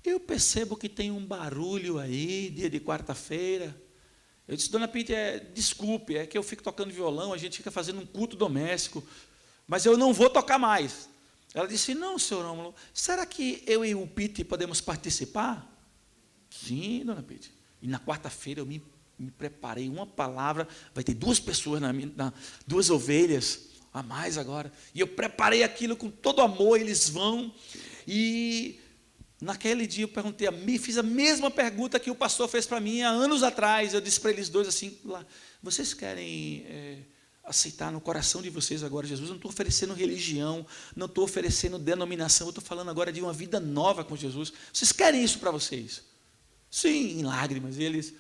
eu percebo que tem um barulho aí, dia de quarta-feira. Eu disse, dona Pete, desculpe, é que eu fico tocando violão, a gente fica fazendo um culto doméstico, mas eu não vou tocar mais. Ela disse, não, senhor Rômulo, será que eu e o Pete podemos participar? Sim, dona Pete. E na quarta-feira eu me preparei uma palavra, vai ter 2 pessoas, 2 ovelhas a mais agora, e eu preparei aquilo com todo amor, eles vão, e naquele dia eu fiz a mesma pergunta que o pastor fez para mim há anos atrás. Eu disse para eles dois assim, vocês querem aceitar no coração de vocês agora Jesus? Eu não estou oferecendo religião, não estou oferecendo denominação, eu estou falando agora de uma vida nova com Jesus. Vocês querem isso para vocês? Sim, em lágrimas. Eles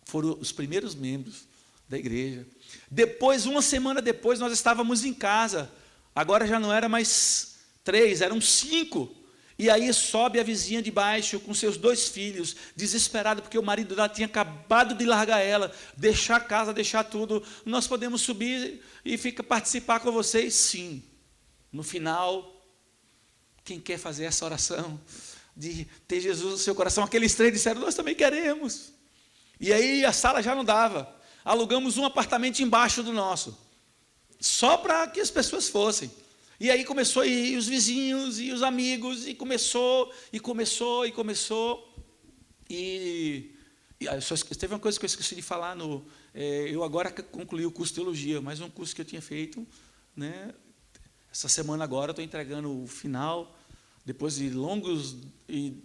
foram os primeiros membros da igreja. Depois, uma semana depois, nós estávamos em casa. Agora já não era mais 3, eram 5. E aí sobe a vizinha de baixo com seus 2 filhos, desesperada, porque o marido dela tinha acabado de largar ela, deixar a casa, deixar tudo. Nós podemos subir e participar com vocês? Sim. No final, quem quer fazer essa oração de ter Jesus no seu coração? Aqueles 3 disseram, nós também queremos. E aí a sala já não dava. Alugamos um apartamento embaixo do nosso, só para que as pessoas fossem. E aí começou a ir os vizinhos e os amigos, e começou. E teve uma coisa que eu esqueci de falar. Eu agora concluí o curso de teologia, mais um curso que eu tinha feito, né? Essa semana agora estou entregando o final, depois de longos e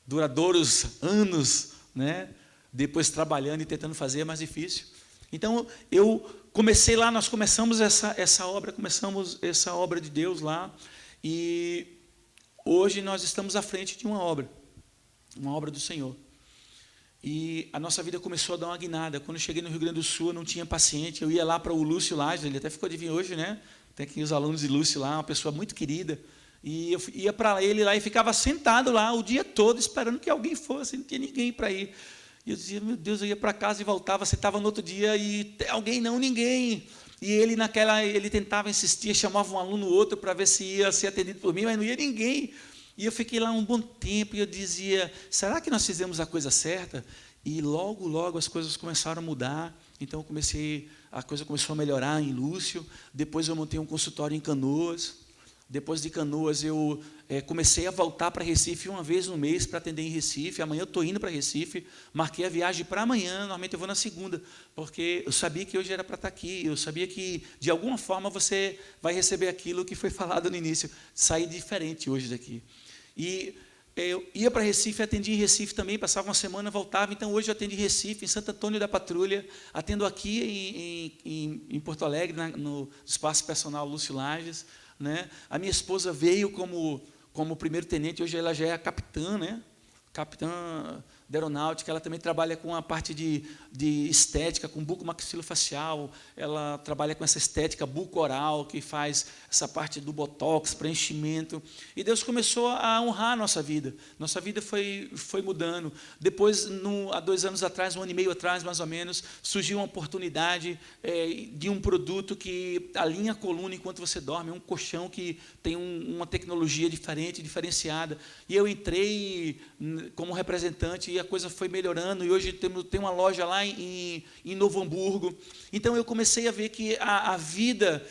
duradouros anos, né? Depois trabalhando e tentando fazer, é mais difícil. Então, eu comecei lá, nós começamos essa obra de Deus lá, e hoje nós estamos à frente de uma obra do Senhor. E a nossa vida começou a dar uma guinada. Quando eu cheguei no Rio Grande do Sul, eu não tinha paciente, eu ia lá para o Lúcio Lages, ele até ficou de vir hoje, né? Tem aqui os alunos de Lúcio lá, uma pessoa muito querida, e eu ia para ele lá e ficava sentado lá o dia todo, esperando que alguém fosse, não tinha ninguém para ir. E eu dizia, meu Deus, eu ia para casa e voltava, sentava no outro dia e alguém, não, ninguém. E ele tentava insistir, chamava um aluno ou outro para ver se ia ser atendido por mim, mas não ia ninguém. E eu fiquei lá um bom tempo e eu dizia, será que nós fizemos a coisa certa? E logo as coisas começaram a mudar. Então a coisa começou a melhorar em Lúcio. Depois eu montei um consultório em Canoas. Depois de Canoas, eu comecei a voltar para Recife uma vez no mês para atender em Recife. Amanhã eu estou indo para Recife, marquei a viagem para amanhã, normalmente eu vou na segunda, porque eu sabia que hoje era para estar aqui, eu sabia que, de alguma forma, você vai receber aquilo que foi falado no início, sair diferente hoje daqui. E Eu ia para Recife, atendi em Recife também, passava uma semana, voltava. Então, hoje eu atendo em Recife, em Santo Antônio da Patrulha, atendo aqui em Porto Alegre, no Espaço Personal Lúcio Lages, né? A minha esposa veio como primeiro-tenente, hoje ela já é a capitã, né? Capitã da aeronáutica. Ela também trabalha com a parte de estética, com bucomaxilofacial. Ela trabalha com essa estética buco-oral, que faz essa parte do botox, preenchimento. E Deus começou a honrar a nossa vida. Nossa vida foi mudando. Depois, há 2 anos atrás, 1 ano e meio atrás, mais ou menos, surgiu uma oportunidade de um produto que alinha a coluna enquanto você dorme, um colchão que tem uma tecnologia diferente, diferenciada. E eu entrei como representante e a coisa foi melhorando, e hoje tem uma loja lá em Novo Hamburgo. Então eu comecei a ver que a vida,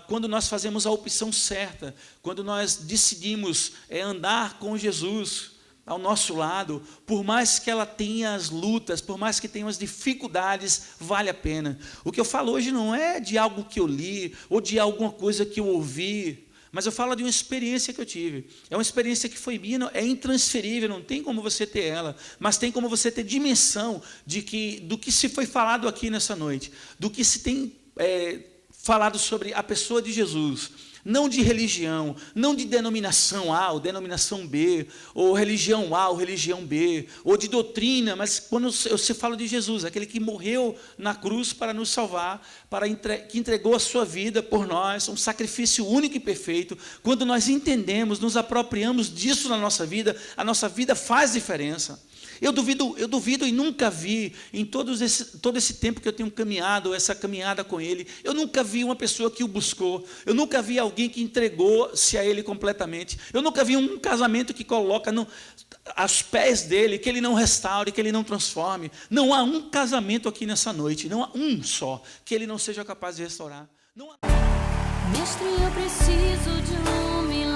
quando nós fazemos a opção certa, quando nós decidimos andar com Jesus ao nosso lado, por mais que ela tenha as lutas, por mais que tenha as dificuldades, vale a pena. O que eu falo hoje não é de algo que eu li, ou de alguma coisa que eu ouvi, mas eu falo de uma experiência que eu tive. É uma experiência que foi minha, é intransferível, não tem como você ter ela, mas tem como você ter dimensão do que se foi falado aqui nessa noite, do que se tem falado sobre a pessoa de Jesus. Não de religião, não de denominação A ou denominação B, ou religião A ou religião B, ou de doutrina, mas quando se fala de Jesus, aquele que morreu na cruz para nos salvar, que entregou a sua vida por nós, um sacrifício único e perfeito. Quando nós entendemos, nos apropriamos disso na nossa vida, a nossa vida faz diferença. Eu duvido e nunca vi, em todo esse tempo que eu tenho caminhado, essa caminhada com Ele, eu nunca vi uma pessoa que o buscou, eu nunca vi alguém que entregou-se a Ele completamente, eu nunca vi um casamento que coloca aos pés dEle, que Ele não restaure, que Ele não transforme. Não há um casamento aqui nessa noite, não há um só, que Ele não seja capaz de restaurar. Não há... Mestre, eu preciso de um milagre.